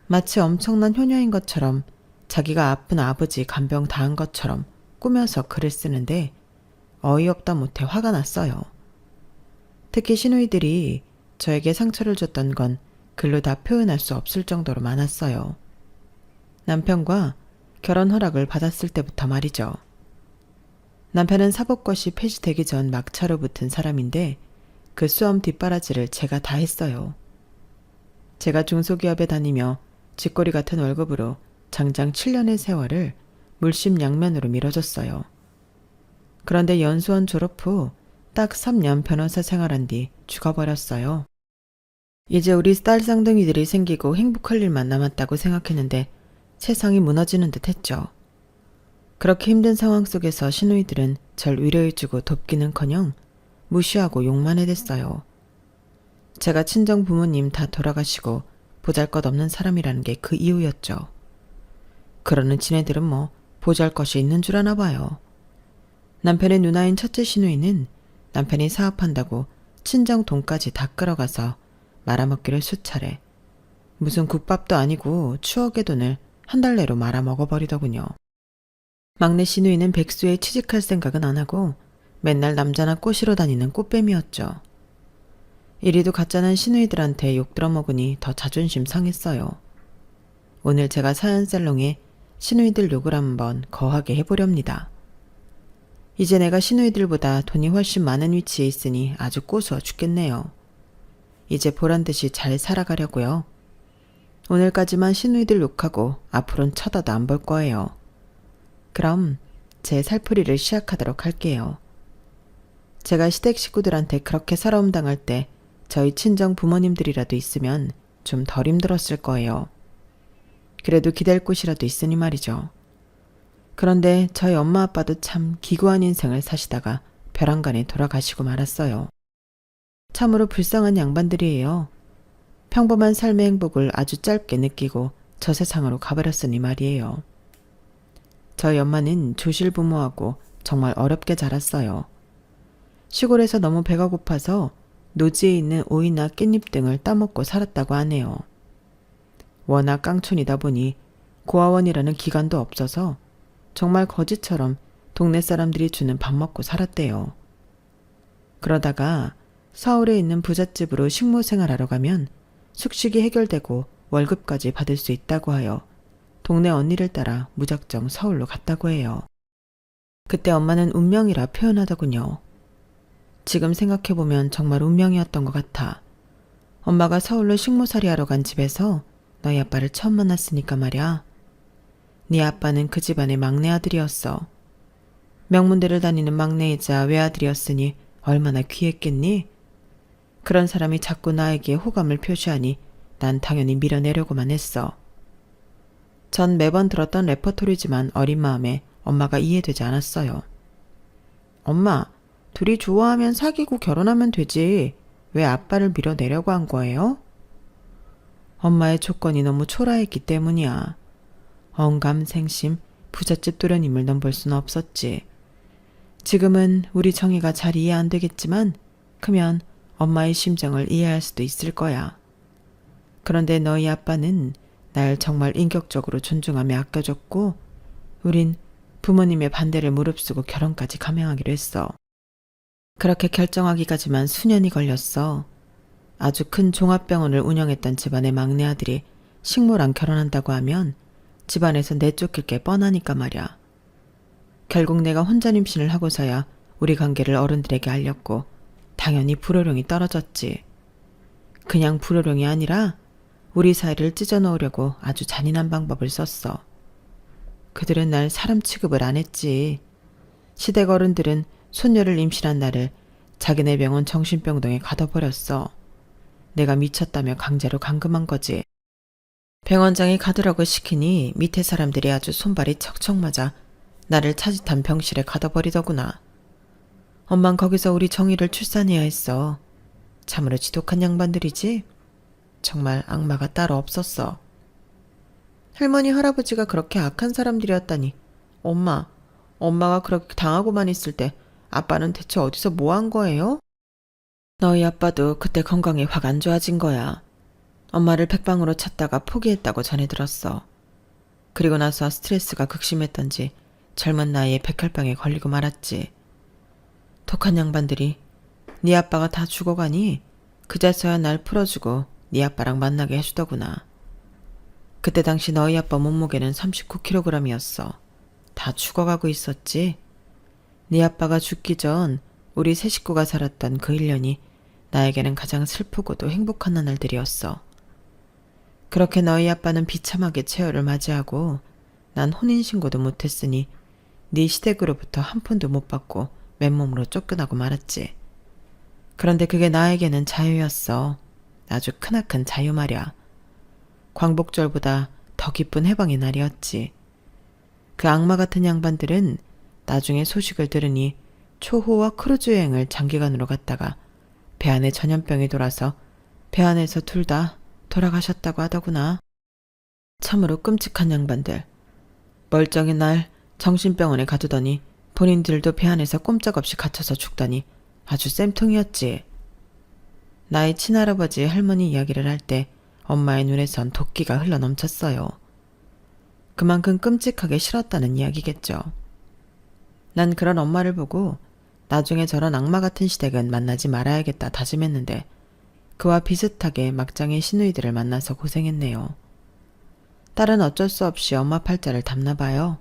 Speaker 1: 마치 엄청난 효녀인 것처럼 자기가 아픈 아버지 간병 당한 것처럼 꾸며서 글을 쓰는데 어이없다 못해 화가 났어요. 특히 시누이들이 저에게 상처를 줬던 건 글로 다 표현할 수 없을 정도로 많았어요. 남편과 결혼 허락을 받았을 때부터 말이죠. 남편은 사법고시 폐지되기 전 막차로 붙은 사람인데 그 수험 뒷바라지를 제가 다 했어요. 제가 중소기업에 다니며 쥐꼬리 같은 월급으로 장장 7년의 세월을 물심양면으로 밀어줬어요. 그런데 연수원 졸업 후 딱 3년 변호사 생활한 뒤 죽어버렸어요. 이제 우리 딸 쌍둥이들이 생기고 행복할 일만 남았다고 생각했는데 세상이 무너지는 듯 했죠. 그렇게 힘든 상황 속에서 시누이들은 절 위로해주고 돕기는커녕 무시하고 욕만 해댔어요. 제가 친정 부모님 다 돌아가시고 보잘것없는 사람이라는 게 그 이유였죠. 그러는 지네들은 뭐 보잘것이 있는 줄 아나 봐요. 남편의 누나인 첫째 시누이는 남편이 사업한다고 친정 돈까지 다 끌어가서 말아먹기를 수차례. 무슨 국밥도 아니고 추억의 돈을 한 달 내로 말아먹어버리더군요. 막내 시누이는 백수에 취직할 생각은 안 하고 맨날 남자나 꼬시러 다니는 꽃뱀이었죠. 이리도 가짜는 시누이들한테 욕 들어먹으니 더 자존심 상했어요. 오늘 제가 사연살롱에 시누이들 욕을 한번 거하게 해보렵니다. 이제 내가 시누이들보다 돈이 훨씬 많은 위치에 있으니 아주 꼬수어 죽겠네요. 이제 보란듯이 잘 살아가려고요. 오늘까지만 시누이들 욕하고 앞으로는 쳐다도 안 볼 거예요. 그럼 제 살풀이를 시작하도록 할게요. 제가 시댁 식구들한테 그렇게 살아움 당할 때 저희 친정 부모님들이라도 있으면 좀 덜 힘들었을 거예요. 그래도 기댈 곳이라도 있으니 말이죠. 그런데 저희 엄마 아빠도 참 기구한 인생을 사시다가 벼랑간에 돌아가시고 말았어요. 참으로 불쌍한 양반들이에요. 평범한 삶의 행복을 아주 짧게 느끼고 저 세상으로 가버렸으니 말이에요. 저희 엄마는 조실 부모하고 정말 어렵게 자랐어요. 시골에서 너무 배가 고파서 노지에 있는 오이나 깻잎 등을 따먹고 살았다고 하네요. 워낙 깡촌이다 보니 고아원이라는 기관도 없어서 정말 거지처럼 동네 사람들이 주는 밥 먹고 살았대요. 그러다가 서울에 있는 부잣집으로 식모 생활하러 가면 숙식이 해결되고 월급까지 받을 수 있다고 하여 동네 언니를 따라 무작정 서울로 갔다고 해요. 그때 엄마는 운명이라 표현하더군요. 지금 생각해보면 정말 운명이었던 것 같아. 엄마가 서울로 식모살이 하러 간 집에서 너희 아빠를 처음 만났으니까 말이야. 네 아빠는 그 집안의 막내 아들이었어. 명문대를 다니는 막내이자 외아들이었으니 얼마나 귀했겠니? 그런 사람이 자꾸 나에게 호감을 표시하니 난 당연히 밀어내려고만 했어. 전 매번 들었던 레퍼토리지만 어린 마음에 엄마가 이해되지 않았어요. 엄마, 둘이 좋아하면 사귀고 결혼하면 되지. 왜 아빠를 밀어내려고 한 거예요? 엄마의 조건이 너무 초라했기 때문이야. 언감생심 부잣집 도련님을 넘볼 수는 없었지. 지금은 우리 정희가 잘 이해 안 되겠지만 크면 엄마의 심정을 이해할 수도 있을 거야. 그런데 너희 아빠는 날 정말 인격적으로 존중하며 아껴줬고 우린 부모님의 반대를 무릅쓰고 결혼까지 감행하기로 했어. 그렇게 결정하기까지만 수년이 걸렸어. 아주 큰 종합병원을 운영했던 집안의 막내 아들이 식모랑 결혼한다고 하면 집안에서 내쫓길 게 뻔하니까 말이야. 결국 내가 혼자 임신을 하고서야 우리 관계를 어른들에게 알렸고 당연히 불호령이 떨어졌지. 그냥 불호령이 아니라 우리 사이를 찢어놓으려고 아주 잔인한 방법을 썼어. 그들은 날 사람 취급을 안 했지. 시댁 어른들은 손녀를 임신한 나를 자기네 병원 정신병동에 가둬버렸어. 내가 미쳤다며 강제로 감금한 거지. 병원장이 가두라고 시키니 밑에 사람들이 아주 손발이 척척 맞아 나를 차짓한 병실에 가둬버리더구나. 엄만 거기서 우리 정희를 출산해야 했어. 참으로 지독한 양반들이지? 정말 악마가 따로 없었어. 할머니 할아버지가 그렇게 악한 사람들이었다니. 엄마가 그렇게 당하고만 있을 때 아빠는 대체 어디서 뭐 한 거예요? 너희 아빠도 그때 건강이 확 안 좋아진 거야. 엄마를 백방으로 찾다가 포기했다고 전해 들었어. 그리고 나서 스트레스가 극심했던지 젊은 나이에 백혈병에 걸리고 말았지. 독한 양반들이 네 아빠가 다 죽어가니 그제서야 날 풀어주고 네 아빠랑 만나게 해주더구나. 그때 당시 너희 아빠 몸무게는 39kg이었어. 다 죽어가고 있었지. 네 아빠가 죽기 전 우리 세 식구가 살았던 그 1년이 나에게는 가장 슬프고도 행복한 나날들이었어. 그렇게 너희 아빠는 비참하게 최후를 맞이하고 난 혼인신고도 못했으니 네 시댁으로부터 한 푼도 못 받고 맨몸으로 쫓겨나고 말았지. 그런데 그게 나에게는 자유였어. 아주 크나큰 자유 말이야. 광복절보다 더 기쁜 해방의 날이었지. 그 악마 같은 양반들은 나중에 소식을 들으니 초호와 크루즈 여행을 장기간으로 갔다가 배 안에 전염병이 돌아서 배 안에서 둘 다 돌아가셨다고 하더구나. 참으로 끔찍한 양반들. 멀쩡히 날 정신병원에 가두더니 본인들도 배 안에서 꼼짝없이 갇혀서 죽다니 아주 쌤통이었지. 나의 친할아버지 할머니 이야기를 할 때 엄마의 눈에선 도끼가 흘러넘쳤어요. 그만큼 끔찍하게 싫었다는 이야기겠죠. 난 그런 엄마를 보고 나중에 저런 악마 같은 시댁은 만나지 말아야겠다 다짐했는데 그와 비슷하게 막장의 시누이들을 만나서 고생했네요. 딸은 어쩔 수 없이 엄마 팔자를 담나 봐요.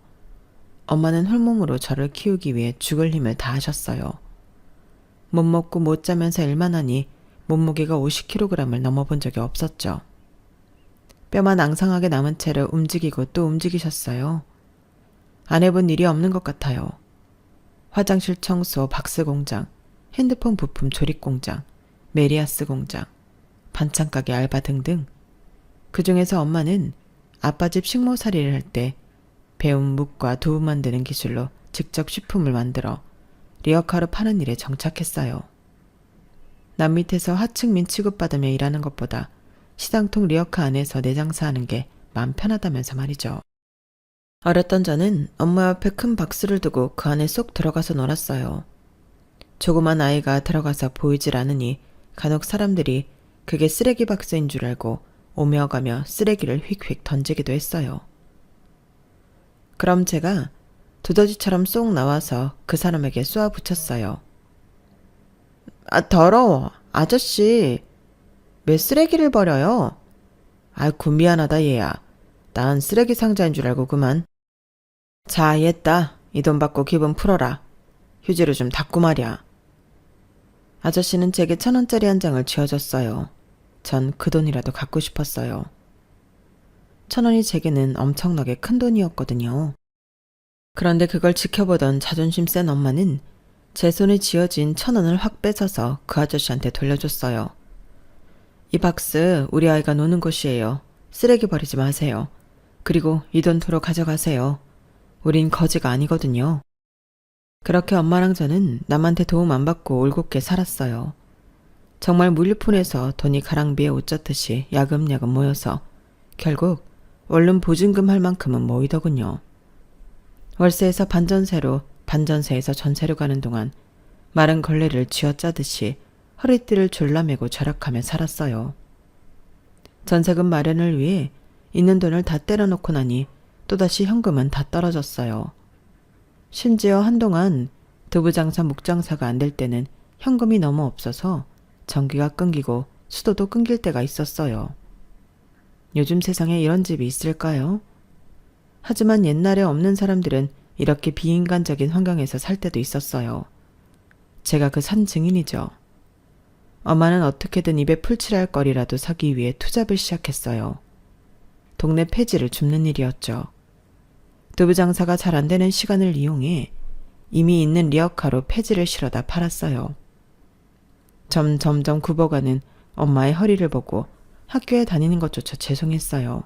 Speaker 1: 엄마는 홀몸으로 저를 키우기 위해 죽을 힘을 다하셨어요. 못 먹고 못 자면서 일만 하니 몸무게가 50kg을 넘어본 적이 없었죠. 뼈만 앙상하게 남은 채로 움직이고 또 움직이셨어요. 안 해본 일이 없는 것 같아요. 화장실 청소 박스 공장, 핸드폰 부품 조립 공장, 메리아스 공장, 반찬가게 알바 등등. 그 중에서 엄마는 아빠 집 식모살이를 할 때 배운 묵과 두부 만드는 기술로 직접 식품을 만들어 리어카로 파는 일에 정착했어요. 남 밑에서 하층민 취급받으며 일하는 것보다 시장통 리어카 안에서 내장사하는 게 마음 편하다면서 말이죠. 어렸던 저는 엄마 옆에 큰 박스를 두고 그 안에 쏙 들어가서 놀았어요. 조그만 아이가 들어가서 보이질 않으니 간혹 사람들이 그게 쓰레기 박스인 줄 알고 오며 가며 쓰레기를 휙휙 던지기도 했어요. 그럼 제가 두더지처럼 쏙 나와서 그 사람에게 쏘아 붙였어요. 아, 더러워. 아저씨. 왜 쓰레기를 버려요? 아이고 미안하다 얘야. 난 쓰레기 상자인 줄 알고 그만. 자, 얘따. 이 돈 받고 기분 풀어라. 휴지로 좀 닦고 말이야. 아저씨는 제게 1,000원짜리 한 장을 쥐어줬어요. 전 그 돈이라도 갖고 싶었어요. 1,000원이 제게는 엄청나게 큰 돈이었거든요. 그런데 그걸 지켜보던 자존심 센 엄마는 제 손에 쥐어진 1,000원을 확 뺏어서 그 아저씨한테 돌려줬어요. 이 박스 우리 아이가 노는 곳이에요. 쓰레기 버리지 마세요. 그리고 이 돈 도로 가져가세요. 우린 거지가 아니거든요. 그렇게 엄마랑 저는 남한테 도움 안 받고 올곧게 살았어요. 정말 물류폰에서 돈이 가랑비에 옷 젖듯이 야금야금 모여서 결국 얼른 보증금 할 만큼은 모이더군요. 월세에서 반전세로, 반전세에서 전세로 가는 동안 마른 걸레를 쥐어짜듯이 허리띠를 졸라매고 절약하며 살았어요. 전세금 마련을 위해 있는 돈을 다 때려놓고 나니 또다시 현금은 다 떨어졌어요. 심지어 한동안 두부장사 묵장사가 안 될 때는 현금이 너무 없어서 전기가 끊기고 수도도 끊길 때가 있었어요. 요즘 세상에 이런 집이 있을까요? 하지만 옛날에 없는 사람들은 이렇게 비인간적인 환경에서 살 때도 있었어요. 제가 그 산 증인이죠. 엄마는 어떻게든 입에 풀칠할 거리라도 사기 위해 투잡을 시작했어요. 동네 폐지를 줍는 일이었죠. 두부 장사가 잘 안 되는 시간을 이용해 이미 있는 리어카로 폐지를 실어다 팔았어요. 점점 굽어가는 엄마의 허리를 보고 학교에 다니는 것조차 죄송했어요.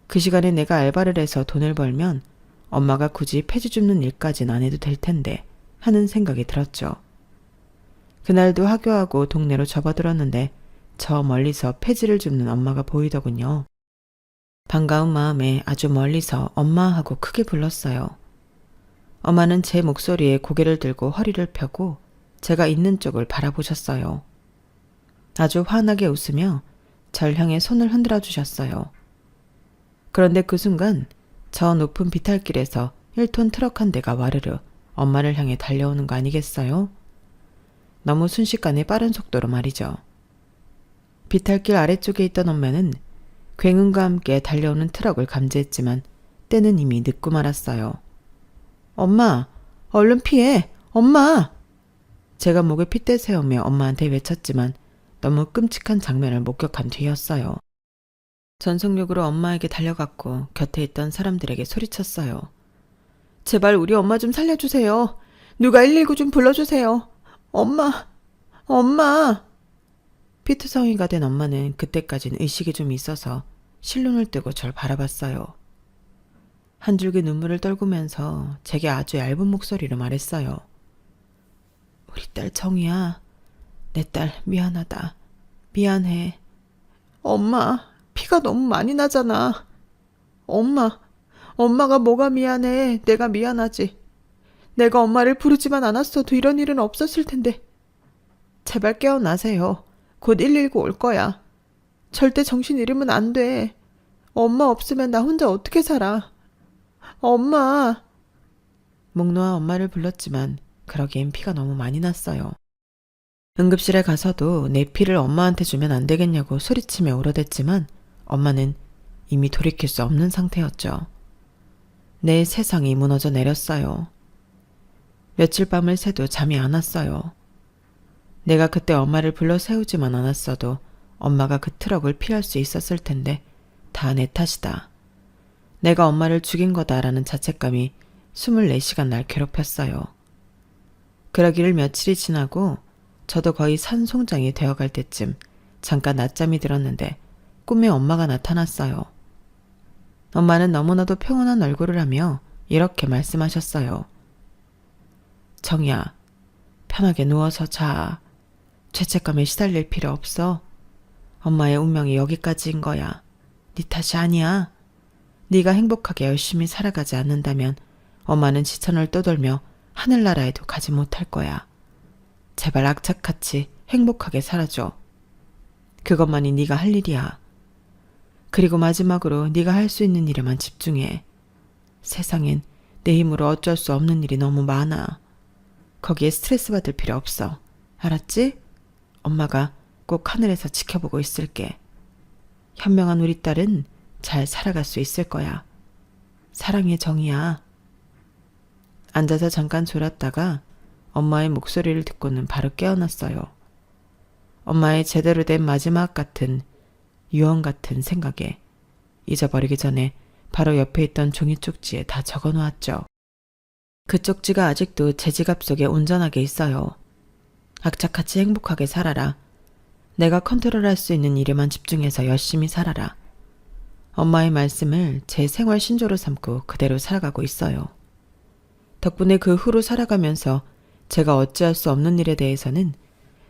Speaker 1: 그 시간에 내가 알바를 해서 돈을 벌면 엄마가 굳이 폐지 줍는 일까진 안 해도 될 텐데 하는 생각이 들었죠. 그날도 하교하고 동네로 접어들었는데 저 멀리서 폐지를 줍는 엄마가 보이더군요. 반가운 마음에 아주 멀리서 엄마 하고 크게 불렀어요. 엄마는 제 목소리에 고개를 들고 허리를 펴고 제가 있는 쪽을 바라보셨어요. 아주 환하게 웃으며 절 향해 손을 흔들어 주셨어요. 그런데 그 순간 저 높은 비탈길에서 1톤 트럭 한 대가 와르르 엄마를 향해 달려오는 거 아니겠어요? 너무 순식간에 빠른 속도로 말이죠. 비탈길 아래쪽에 있던 엄마는 굉음과 함께 달려오는 트럭을 감지했지만 때는 이미 늦고 말았어요. 엄마! 얼른 피해! 엄마! 제가 목에 핏대 세우며 엄마한테 외쳤지만 너무 끔찍한 장면을 목격한 뒤였어요. 전속력으로 엄마에게 달려갔고 곁에 있던 사람들에게 소리쳤어요. 제발 우리 엄마 좀 살려주세요. 누가 119 좀 불러주세요. 엄마! 엄마! 피투성이가 된 엄마는 그때까진 의식이 좀 있어서 실눈을 뜨고 절 바라봤어요. 한 줄기 눈물을 떨구면서 제게 아주 얇은 목소리로 말했어요. 우리 딸 정이야. 내 딸 미안하다. 미안해. 엄마, 피가 너무 많이 나잖아. 엄마가 뭐가 미안해. 내가 미안하지. 내가 엄마를 부르지만 않았어도 이런 일은 없었을 텐데. 제발 깨어나세요. 곧 119 올 거야. 절대 정신 잃으면 안 돼. 엄마 없으면 나 혼자 어떻게 살아. 엄마. 목 놓아 엄마를 불렀지만 그러기엔 피가 너무 많이 났어요. 응급실에 가서도 내 피를 엄마한테 주면 안 되겠냐고 소리치며 울어댔지만 엄마는 이미 돌이킬 수 없는 상태였죠. 내 세상이 무너져 내렸어요. 며칠 밤을 새도 잠이 안 왔어요. 내가 그때 엄마를 불러 세우지만 않았어도 엄마가 그 트럭을 피할 수 있었을 텐데 다 내 탓이다. 내가 엄마를 죽인 거다라는 자책감이 24시간 날 괴롭혔어요. 그러기를 며칠이 지나고 저도 거의 산송장이 되어갈 때쯤 잠깐 낮잠이 들었는데 꿈에 엄마가 나타났어요. 엄마는 너무나도 평온한 얼굴을 하며 이렇게 말씀하셨어요. 정이야, 편하게 누워서 자. 죄책감에 시달릴 필요 없어. 엄마의 운명이 여기까지인 거야. 네 탓이 아니야. 네가 행복하게 열심히 살아가지 않는다면 엄마는 지천을 떠돌며 하늘나라에도 가지 못할 거야. 제발 악착같이 행복하게 살아줘. 그것만이 네가 할 일이야. 그리고 마지막으로 네가 할 수 있는 일에만 집중해. 세상엔 내 힘으로 어쩔 수 없는 일이 너무 많아. 거기에 스트레스 받을 필요 없어. 알았지? 엄마가 꼭 하늘에서 지켜보고 있을게. 현명한 우리 딸은 잘 살아갈 수 있을 거야. 사랑해, 정이야. 앉아서 잠깐 졸았다가 엄마의 목소리를 듣고는 바로 깨어났어요. 엄마의 제대로 된 마지막 같은 유언 같은 생각에 잊어버리기 전에 바로 옆에 있던 종이 쪽지에 다 적어놓았죠. 그 쪽지가 아직도 제 지갑 속에 온전하게 있어요. 악착같이 행복하게 살아라. 내가 컨트롤할 수 있는 일에만 집중해서 열심히 살아라. 엄마의 말씀을 제 생활 신조로 삼고 그대로 살아가고 있어요. 덕분에 그 후로 살아가면서 제가 어찌할 수 없는 일에 대해서는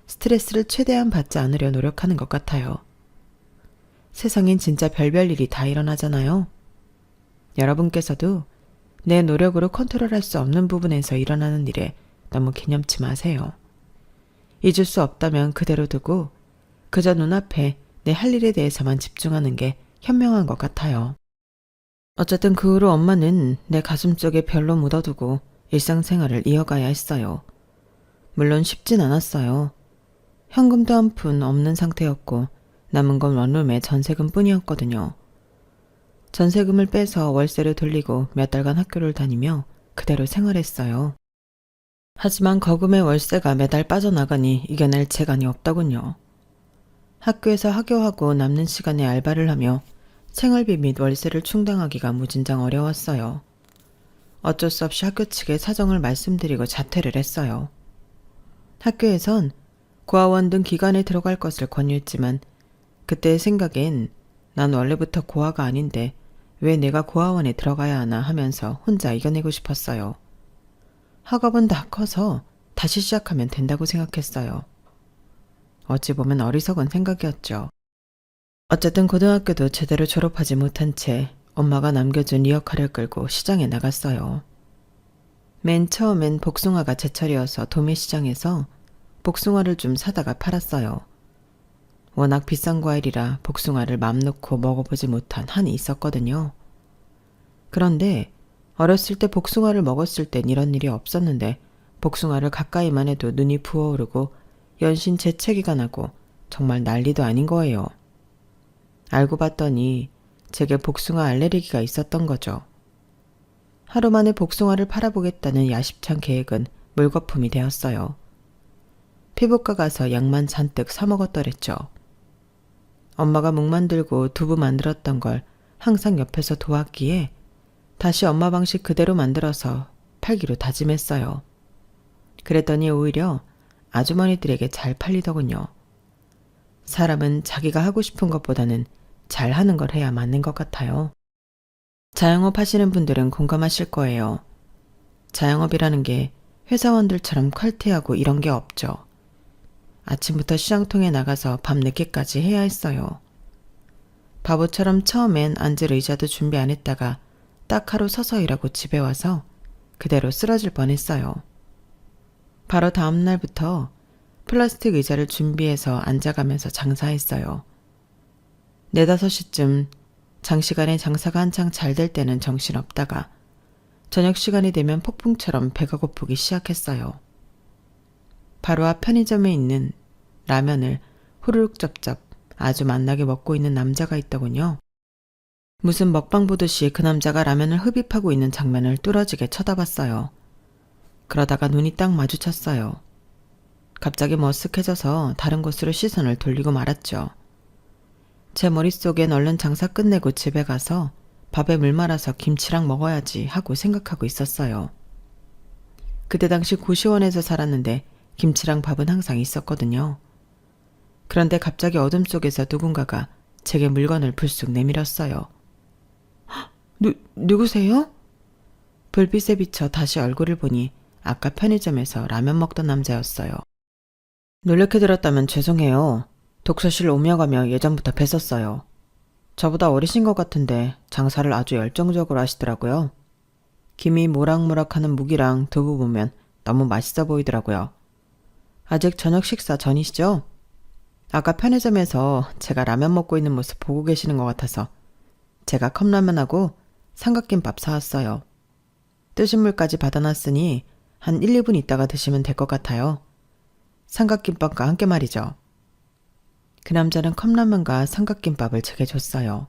Speaker 1: 스트레스를 최대한 받지 않으려 노력하는 것 같아요. 세상엔 진짜 별별 일이 다 일어나잖아요. 여러분께서도 내 노력으로 컨트롤할 수 없는 부분에서 일어나는 일에 너무 개념치 마세요. 잊을 수 없다면 그대로 두고 그저 눈앞에 내 할 일에 대해서만 집중하는 게 현명한 것 같아요. 어쨌든 그 후로 엄마는 내 가슴 속에 별로 묻어두고 일상생활을 이어가야 했어요. 물론 쉽진 않았어요. 현금도 한 푼 없는 상태였고 남은 건 원룸의 전세금 뿐이었거든요. 전세금을 빼서 월세를 돌리고 몇 달간 학교를 다니며 그대로 생활했어요. 하지만 거금의 월세가 매달 빠져나가니 이겨낼 재간이 없더군요. 학교에서 하교하고 남는 시간에 알바를 하며 생활비 및 월세를 충당하기가 무진장 어려웠어요. 어쩔 수 없이 학교 측에 사정을 말씀드리고 자퇴를 했어요. 학교에선 고아원 등 기관에 들어갈 것을 권유했지만 그때의 생각엔 난 원래부터 고아가 아닌데 왜 내가 고아원에 들어가야 하나 하면서 혼자 이겨내고 싶었어요. 학업은 다 커서 다시 시작하면 된다고 생각했어요. 어찌 보면 어리석은 생각이었죠. 어쨌든 고등학교도 제대로 졸업하지 못한 채 엄마가 남겨준 리어카를 끌고 시장에 나갔어요. 맨 처음엔 복숭아가 제철이어서 도매시장에서 복숭아를 좀 사다가 팔았어요. 워낙 비싼 과일이라 복숭아를 맘 놓고 먹어보지 못한 한이 있었거든요. 그런데 어렸을 때 복숭아를 먹었을 땐 이런 일이 없었는데 복숭아를 가까이만 해도 눈이 부어오르고 연신 재채기가 나고 정말 난리도 아닌 거예요. 알고 봤더니 제게 복숭아 알레르기가 있었던 거죠. 하루 만에 복숭아를 팔아보겠다는 야심찬 계획은 물거품이 되었어요. 피부과 가서 약만 잔뜩 사 먹었더랬죠. 엄마가 묵 만들고 두부 만들었던 걸 항상 옆에서 도왔기에 다시 엄마 방식 그대로 만들어서 팔기로 다짐했어요. 그랬더니 오히려 아주머니들에게 잘 팔리더군요. 사람은 자기가 하고 싶은 것보다는 잘하는 걸 해야 맞는 것 같아요. 자영업 하시는 분들은 공감하실 거예요. 자영업이라는 게 회사원들처럼 칼퇴하고 이런 게 없죠. 아침부터 시장통에 나가서 밤 늦게까지 해야 했어요. 바보처럼 처음엔 앉을 의자도 준비 안 했다가 딱 하루 서서 일하고 집에 와서 그대로 쓰러질 뻔했어요. 바로 다음 날부터 플라스틱 의자를 준비해서 앉아가면서 장사했어요. 4, 5시쯤 장시간에 장사가 한창 잘 될 때는 정신없다가 저녁 시간이 되면 폭풍처럼 배가 고프기 시작했어요. 바로 앞 편의점에 있는 라면을 후루룩 쩝쩝 아주 맛나게 먹고 있는 남자가 있더군요. 무슨 먹방 보듯이 그 남자가 라면을 흡입하고 있는 장면을 뚫어지게 쳐다봤어요. 그러다가 눈이 딱 마주쳤어요. 갑자기 머쓱해져서 다른 곳으로 시선을 돌리고 말았죠. 제 머릿속엔 얼른 장사 끝내고 집에 가서 밥에 물 말아서 김치랑 먹어야지 하고 생각하고 있었어요. 그때 당시 고시원에서 살았는데 김치랑 밥은 항상 있었거든요. 그런데 갑자기 어둠 속에서 누군가가 제게 물건을 불쑥 내밀었어요. 누구세요? 불빛에 비쳐 다시 얼굴을 보니 아까 편의점에서 라면 먹던 남자였어요. 놀래켜 드렸다면 죄송해요. 독서실 오며 가며 예전부터 뵀었어요. 저보다 어리신 것 같은데 장사를 아주 열정적으로 하시더라고요. 김이 모락모락하는 묵이랑 두부 보면 너무 맛있어 보이더라고요. 아직 저녁 식사 전이시죠? 아까 편의점에서 제가 라면 먹고 있는 모습 보고 계시는 것 같아서 제가 컵라면하고 삼각김밥 사왔어요. 뜨신 물까지 받아놨으니 한 1, 2분 있다가 드시면 될 것 같아요. 삼각김밥과 함께 말이죠. 그 남자는 컵라면과 삼각김밥을 제게 줬어요.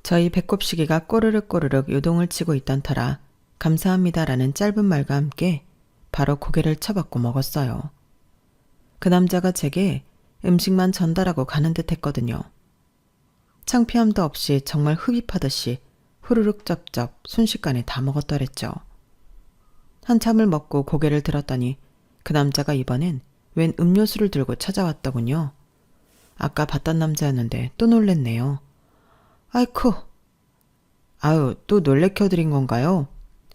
Speaker 1: 저희 배꼽시계가 꼬르륵 꼬르륵 요동을 치고 있던 터라 감사합니다라는 짧은 말과 함께 바로 고개를 쳐받고 먹었어요. 그 남자가 제게 음식만 전달하고 가는 듯 했거든요. 창피함도 없이 정말 흡입하듯이 후루룩 쩝쩝 순식간에 다 먹었더랬죠. 한참을 먹고 고개를 들었더니 그 남자가 이번엔 웬 음료수를 들고 찾아왔더군요. 아까 봤던 남자였는데 또 놀랬네요. 아이쿠. 아유, 또 놀래켜드린 건가요?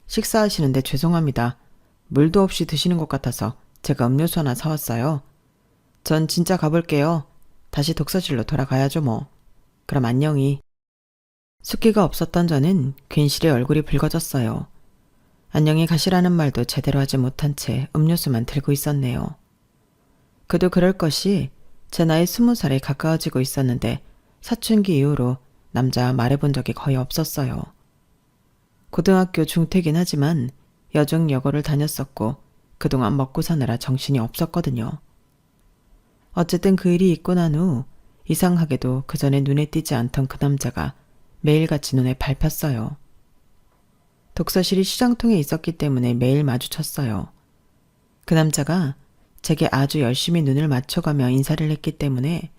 Speaker 1: 식사하시는데 죄송합니다. 물도 없이 드시는 것 같아서 제가 음료수 하나 사왔어요. 전 진짜 가볼게요. 다시 독서실로 돌아가야죠 뭐. 그럼 안녕히. 숫기가 없었던 저는 괜시리 얼굴이 붉어졌어요. 안녕히 가시라는 말도 제대로 하지 못한 채 음료수만 들고 있었네요. 그도 그럴 것이 제 나이 20살에 가까워지고 있었는데 사춘기 이후로 남자 말해본 적이 거의 없었어요. 고등학교 중퇴긴 하지만 여중 여고를 다녔었고 그동안 먹고 사느라 정신이 없었거든요. 어쨌든 그 일이 있고 난 후 이상하게도 그전에 눈에 띄지 않던 그 남자가 매일같이 눈에 밟혔어요. 독서실이 시장통에 있었기 때문에 매일 마주쳤어요. 그 남자가 제게 아주 열심히 눈을 맞춰가며 인사를 했기 때문에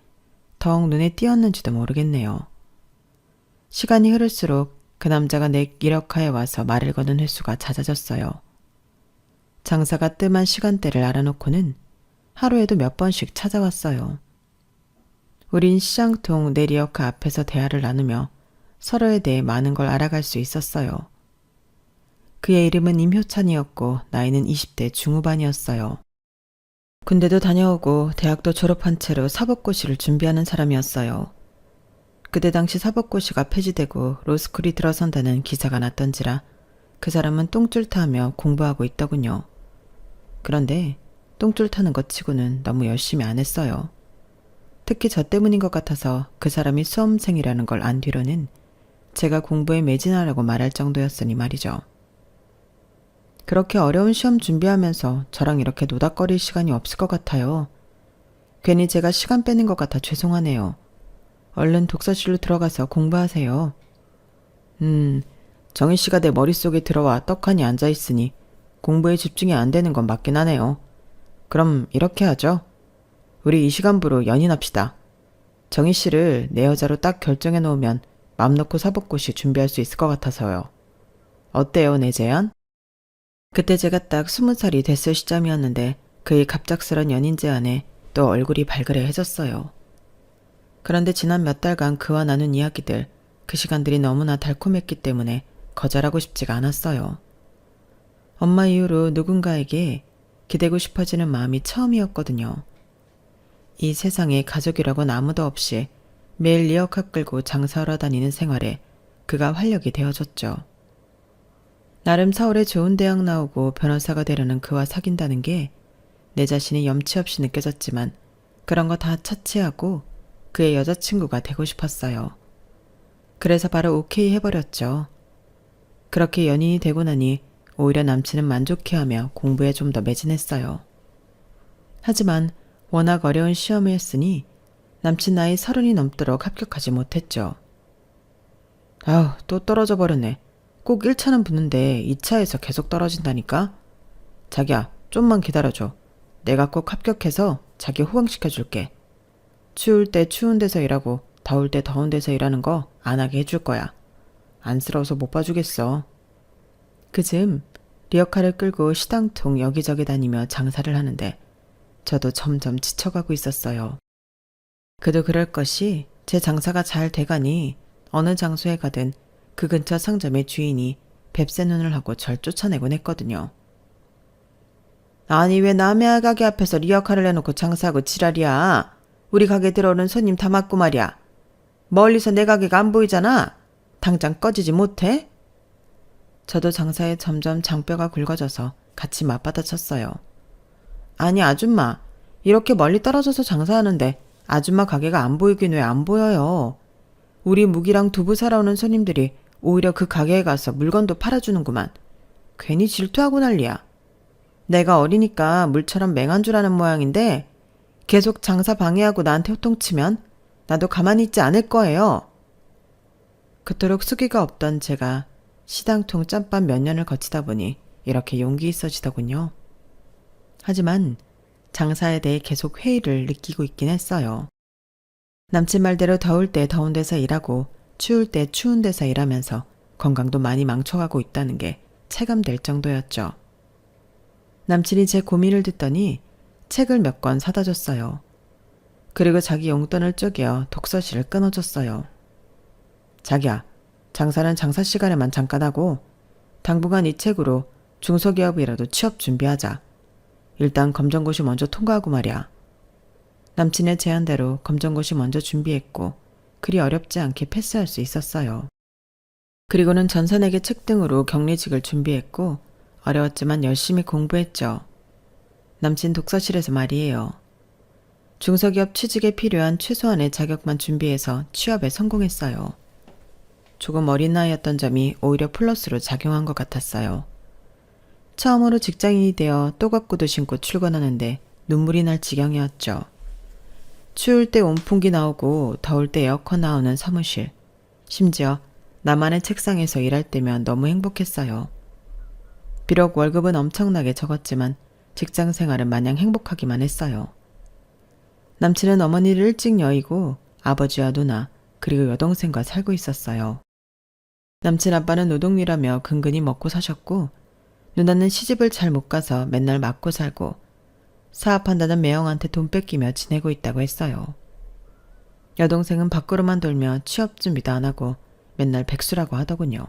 Speaker 1: 더욱 눈에 띄었는지도 모르겠네요. 시간이 흐를수록 그 남자가 내 기력하에 와서 말을 거는 횟수가 잦아졌어요. 장사가 뜸한 시간대를 알아놓고는 하루에도 몇 번씩 찾아왔어요. 우린 시장통 내 리어카 앞에서 대화를 나누며 서로에 대해 많은 걸 알아갈 수 있었어요. 그의 이름은 임효찬이었고 나이는 20대 중후반이었어요. 군대도 다녀오고 대학도 졸업한 채로 사법고시를 준비하는 사람이었어요. 그때 당시 사법고시가 폐지되고 로스쿨이 들어선다는 기사가 났던지라 그 사람은 똥줄 타며 공부하고 있더군요. 그런데 똥줄 타는 것 치고는 너무 열심히 안 했어요. 특히 저 때문인 것 같아서 그 사람이 수험생이라는 걸 안 뒤로는 제가 공부에 매진하라고 말할 정도였으니 말이죠. 그렇게 어려운 시험 준비하면서 저랑 이렇게 노닥거릴 시간이 없을 것 같아요. 괜히 제가 시간 빼는 것 같아 죄송하네요. 얼른 독서실로 들어가서 공부하세요. 정희 씨가 내 머릿속에 들어와 떡하니 앉아있으니 공부에 집중이 안 되는 건 맞긴 하네요. 그럼 이렇게 하죠. 우리 이 시간부로 연인합시다. 정희 씨를 내 여자로 딱 결정해 놓으면 맘 놓고 사법고시 준비할 수 있을 것 같아서요. 어때요, 내 제안? 그때 제가 딱 20살이 됐을 시점이었는데 그의 갑작스런 연인 제안에 또 얼굴이 발그레해졌어요. 그런데 지난 몇 달간 그와 나눈 이야기들, 그 시간들이 너무나 달콤했기 때문에 거절하고 싶지가 않았어요. 엄마 이후로 누군가에게 기대고 싶어지는 마음이 처음이었거든요. 이 세상에 가족이라곤 아무도 없이 매일 리어카 끌고 장사하러 다니는 생활에 그가 활력이 되어줬죠. 나름 서울에 좋은 대학 나오고 변호사가 되려는 그와 사귄다는 게 내 자신이 염치 없이 느껴졌지만 그런 거 다 차치하고 그의 여자친구가 되고 싶었어요. 그래서 바로 오케이 해버렸죠. 그렇게 연인이 되고 나니 오히려 남친은 만족해하며 공부에 좀 더 매진했어요. 하지만 워낙 어려운 시험이었으니 남친 나이 30이 넘도록 합격하지 못했죠. 아우, 또 떨어져 버렸네. 꼭 1차는 붙는데 2차에서 계속 떨어진다니까? 자기야, 좀만 기다려줘. 내가 꼭 합격해서 자기 호강시켜줄게. 추울 때 추운 데서 일하고 더울 때 더운 데서 일하는 거 안 하게 해줄 거야. 안쓰러워서 못 봐주겠어. 그즈음 리어카를 끌고 시당통 여기저기 다니며 장사를 하는데 저도 점점 지쳐가고 있었어요. 그도 그럴 것이 제 장사가 잘 돼가니 어느 장소에 가든 그 근처 상점의 주인이 뱁새 눈을 하고 절 쫓아내곤 했거든요. 아니 왜 남의 가게 앞에서 리어카를 내놓고 장사하고 지랄이야. 우리 가게 들어오는 손님 다 맞고 말이야. 멀리서 내 가게가 안 보이잖아. 당장 꺼지지 못해? 저도 장사에 점점 장뼈가 굵어져서 같이 맞받아쳤어요. 아니 아줌마, 이렇게 멀리 떨어져서 장사하는데 아줌마 가게가 안 보이긴 왜 안 보여요. 우리 무기랑 두부 사러 오는 손님들이 오히려 그 가게에 가서 물건도 팔아주는구만. 괜히 질투하고 난리야. 내가 어리니까 물처럼 맹한 줄 아는 모양인데 계속 장사 방해하고 나한테 호통치면 나도 가만히 있지 않을 거예요. 그토록 수기가 없던 제가 시당통 짬밥 몇 년을 거치다 보니 이렇게 용기 있어지더군요. 하지만 장사에 대해 계속 회의를 느끼고 있긴 했어요. 남친 말대로 더울 때 더운 데서 일하고 추울 때 추운 데서 일하면서 건강도 많이 망쳐가고 있다는 게 체감될 정도였죠. 남친이 제 고민을 듣더니 책을 몇 권 사다 줬어요. 그리고 자기 용돈을 쪼개어 독서실을 끊어줬어요. 자기야, 장사는 장사 시간에만 잠깐 하고 당분간 이 책으로 중소기업이라도 취업 준비하자. 일단 검정고시 먼저 통과하고 말이야. 남친의 제안대로 검정고시 먼저 준비했고 그리 어렵지 않게 패스할 수 있었어요. 그리고는 전산회계 책 등으로 격리직을 준비했고 어려웠지만 열심히 공부했죠. 남친 독서실에서 말이에요. 중소기업 취직에 필요한 최소한의 자격만 준비해서 취업에 성공했어요. 조금 어린 나이였던 점이 오히려 플러스로 작용한 것 같았어요. 처음으로 직장인이 되어 또각구두 신고 출근하는데 눈물이 날 지경이었죠. 추울 때 온풍기 나오고 더울 때 에어컨 나오는 사무실. 심지어 나만의 책상에서 일할 때면 너무 행복했어요. 비록 월급은 엄청나게 적었지만 직장 생활은 마냥 행복하기만 했어요. 남친은 어머니를 일찍 여의고 아버지와 누나 그리고 여동생과 살고 있었어요. 남친 아빠는 노동일하며 근근히 먹고 사셨고 누나는 시집을 잘 못 가서 맨날 맞고 살고 사업한다는 매형한테 돈 뺏기며 지내고 있다고 했어요. 여동생은 밖으로만 돌며 취업 준비도 안 하고 맨날 백수라고 하더군요.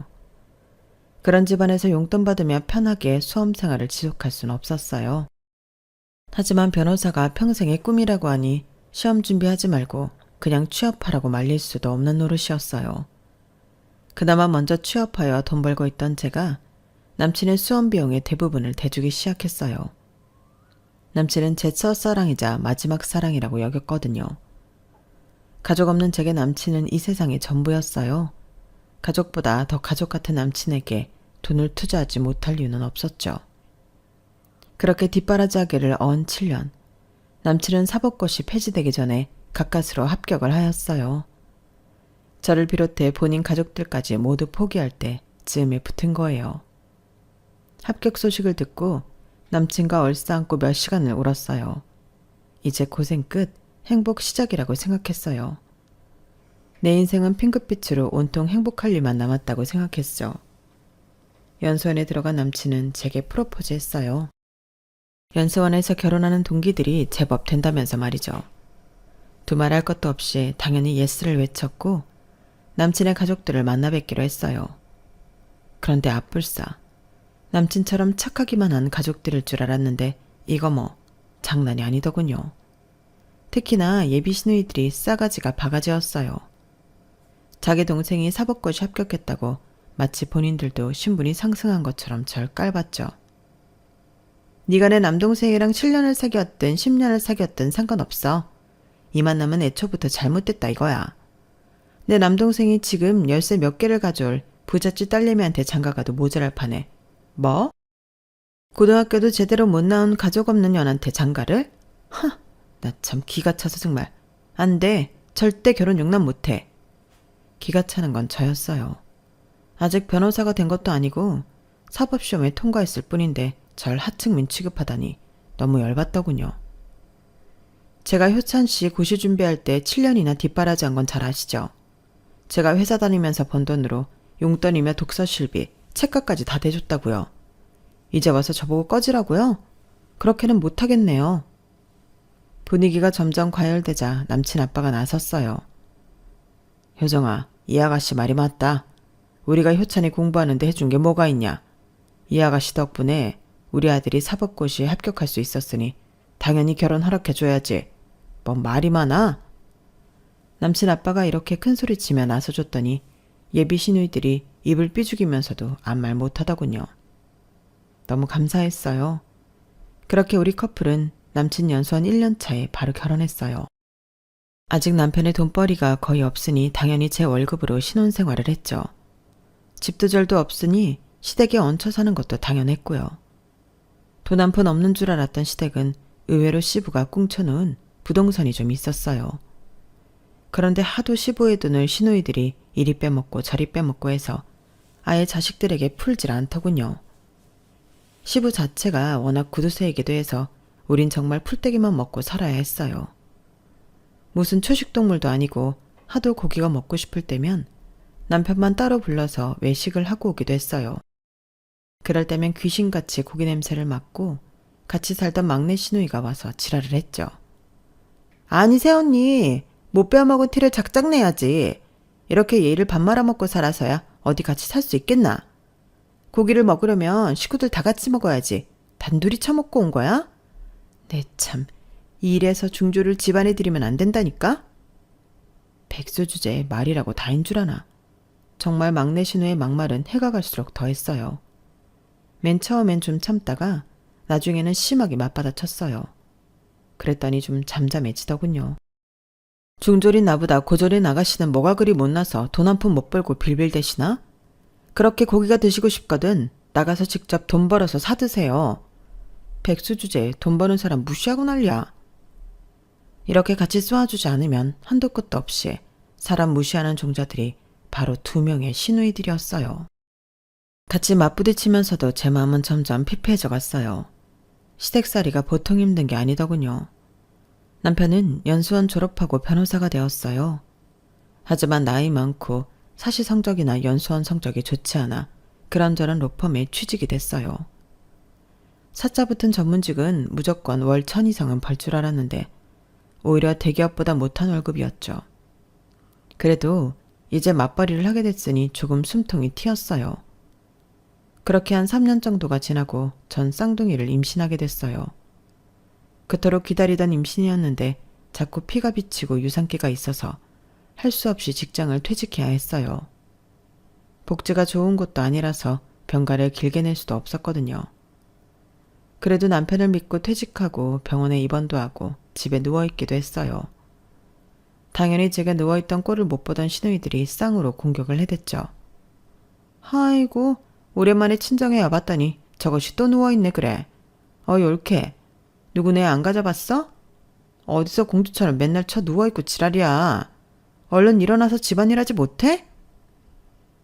Speaker 1: 그런 집안에서 용돈 받으며 편하게 수험 생활을 지속할 순 없었어요. 하지만 변호사가 평생의 꿈이라고 하니 시험 준비하지 말고 그냥 취업하라고 말릴 수도 없는 노릇이었어요. 그나마 먼저 취업하여 돈 벌고 있던 제가 남친의 수험 비용의 대부분을 대주기 시작했어요. 남친은 제 첫사랑이자 마지막 사랑이라고 여겼거든요. 가족 없는 제게 남친은 이 세상의 전부였어요. 가족보다 더 가족 같은 남친에게 돈을 투자하지 못할 이유는 없었죠. 그렇게 뒷바라지하기를 어언 7년. 남친은 사법고시 폐지되기 전에 가까스로 합격을 하였어요. 저를 비롯해 본인 가족들까지 모두 포기할 때 즈음에 붙은 거예요. 합격 소식을 듣고 남친과 얼싸안고 몇 시간을 울었어요. 이제 고생 끝, 행복 시작이라고 생각했어요. 내 인생은 핑크빛으로 온통 행복할 일만 남았다고 생각했죠. 연수원에 들어간 남친은 제게 프로포즈 했어요. 연수원에서 결혼하는 동기들이 제법 된다면서 말이죠. 두말할 것도 없이 당연히 예스를 외쳤고 남친의 가족들을 만나 뵙기로 했어요. 그런데 앞불싸. 남친처럼 착하기만 한 가족들일 줄 알았는데 이거 뭐 장난이 아니더군요. 특히나 예비 시누이들이 싸가지가 바가지였어요. 자기 동생이 사법고시 합격했다고 마치 본인들도 신분이 상승한 것처럼 절 깔봤죠. 네가 내 남동생이랑 7년을 사귀었든 10년을 사귀었든 상관없어. 이 만남은 애초부터 잘못됐다 이거야. 내 남동생이 지금 열쇠 몇 개를 가져올 부잣집 딸내미한테 장가가도 모자랄 판에 뭐? 고등학교도 제대로 못 나온 가족 없는 년한테 장가를? 하, 나 참 기가 차서 정말. 안 돼. 절대 결혼 용납 못해. 기가 차는 건 저였어요. 아직 변호사가 된 것도 아니고 사법시험에 통과했을 뿐인데 절 하층민 취급하다니 너무 열받더군요. 제가 효찬씨 고시 준비할 때 7년이나 뒷바라지한 건 잘 아시죠? 제가 회사 다니면서 번 돈으로 용돈이며 독서실비, 책가까지 다 대줬다고요. 이제 와서 저보고 꺼지라고요? 그렇게는 못하겠네요. 분위기가 점점 과열되자 남친 아빠가 나섰어요. 효정아, 이 아가씨 말이 맞다. 우리가 효찬이 공부하는데 해준 게 뭐가 있냐. 이 아가씨 덕분에 우리 아들이 사법고시에 합격할 수 있었으니 당연히 결혼 허락해줘야지. 뭔 말이 많아? 남친 아빠가 이렇게 큰소리치며 나서줬더니 예비 시누이들이 입을 삐죽이면서도 아무 말 못하더군요. 너무 감사했어요. 그렇게 우리 커플은 남친 연수원 1년 차에 바로 결혼했어요. 아직 남편의 돈벌이가 거의 없으니 당연히 제 월급으로 신혼생활을 했죠. 집도 절도 없으니 시댁에 얹혀 사는 것도 당연했고요. 돈 한 푼 없는 줄 알았던 시댁은 의외로 시부가 꿍쳐놓은 부동산이 좀 있었어요. 그런데 하도 시부의 돈을 시누이들이 이리 빼먹고 저리 빼먹고 해서 아예 자식들에게 풀질 않더군요. 시부 자체가 워낙 구두쇠이기도 해서 우린 정말 풀떼기만 먹고 살아야 했어요. 무슨 초식동물도 아니고 하도 고기가 먹고 싶을 때면 남편만 따로 불러서 외식을 하고 오기도 했어요. 그럴 때면 귀신같이 고기 냄새를 맡고 같이 살던 막내 시누이가 와서 지랄을 했죠. 아니 새언니, 못 빼어먹은 티를 작작 내야지. 이렇게 예의를 밥 말아먹고 살아서야 어디 같이 살 수 있겠나. 고기를 먹으려면 식구들 다 같이 먹어야지. 단둘이 처먹고 온 거야? 네 참, 이래서 중조를 집안에 들이면 안 된다니까? 백수 주제에 말이라고 다인 줄 아나. 정말 막내 신우의 막말은 해가 갈수록 더했어요. 맨 처음엔 좀 참다가 나중에는 심하게 맞받아쳤어요. 그랬더니 좀 잠잠해지더군요. 중졸인 나보다 고졸인 아가씨는 뭐가 그리 못나서 돈 한 푼 못 벌고 빌빌대시나? 그렇게 고기가 드시고 싶거든 나가서 직접 돈 벌어서 사드세요. 백수 주제에 돈 버는 사람 무시하고 난리야. 이렇게 같이 쏘아주지 않으면 한도 끝도 없이 사람 무시하는 종자들이 바로 2명의 시누이들이었어요. 같이 맞부딪히면서도 제 마음은 점점 피폐해져 갔어요. 시댁살이가 보통 힘든 게 아니더군요. 남편은 연수원 졸업하고 변호사가 되었어요. 하지만 나이 많고 사시 성적이나 연수원 성적이 좋지 않아 그런저런 로펌에 취직이 됐어요. 사자 붙은 전문직은 무조건 월 1,000 이상은 벌 줄 알았는데 오히려 대기업보다 못한 월급이었죠. 그래도 이제 맞벌이를 하게 됐으니 조금 숨통이 튀었어요. 그렇게 한 3년 정도가 지나고 전 쌍둥이를 임신하게 됐어요. 그토록 기다리던 임신이었는데 자꾸 피가 비치고 유산기가 있어서 할 수 없이 직장을 퇴직해야 했어요. 복지가 좋은 곳도 아니라서 병가를 길게 낼 수도 없었거든요. 그래도 남편을 믿고 퇴직하고 병원에 입원도 하고 집에 누워있기도 했어요. 당연히 제가 누워있던 꼴을 못 보던 시누이들이 쌍으로 공격을 해댔죠. 아이고, 오랜만에 친정에 와봤더니 저것이 또 누워있네 그래. 옳게. 누구네 안 가져봤어? 어디서 공주처럼 맨날 쳐 누워있고 지랄이야. 얼른 일어나서 집안일 하지 못해?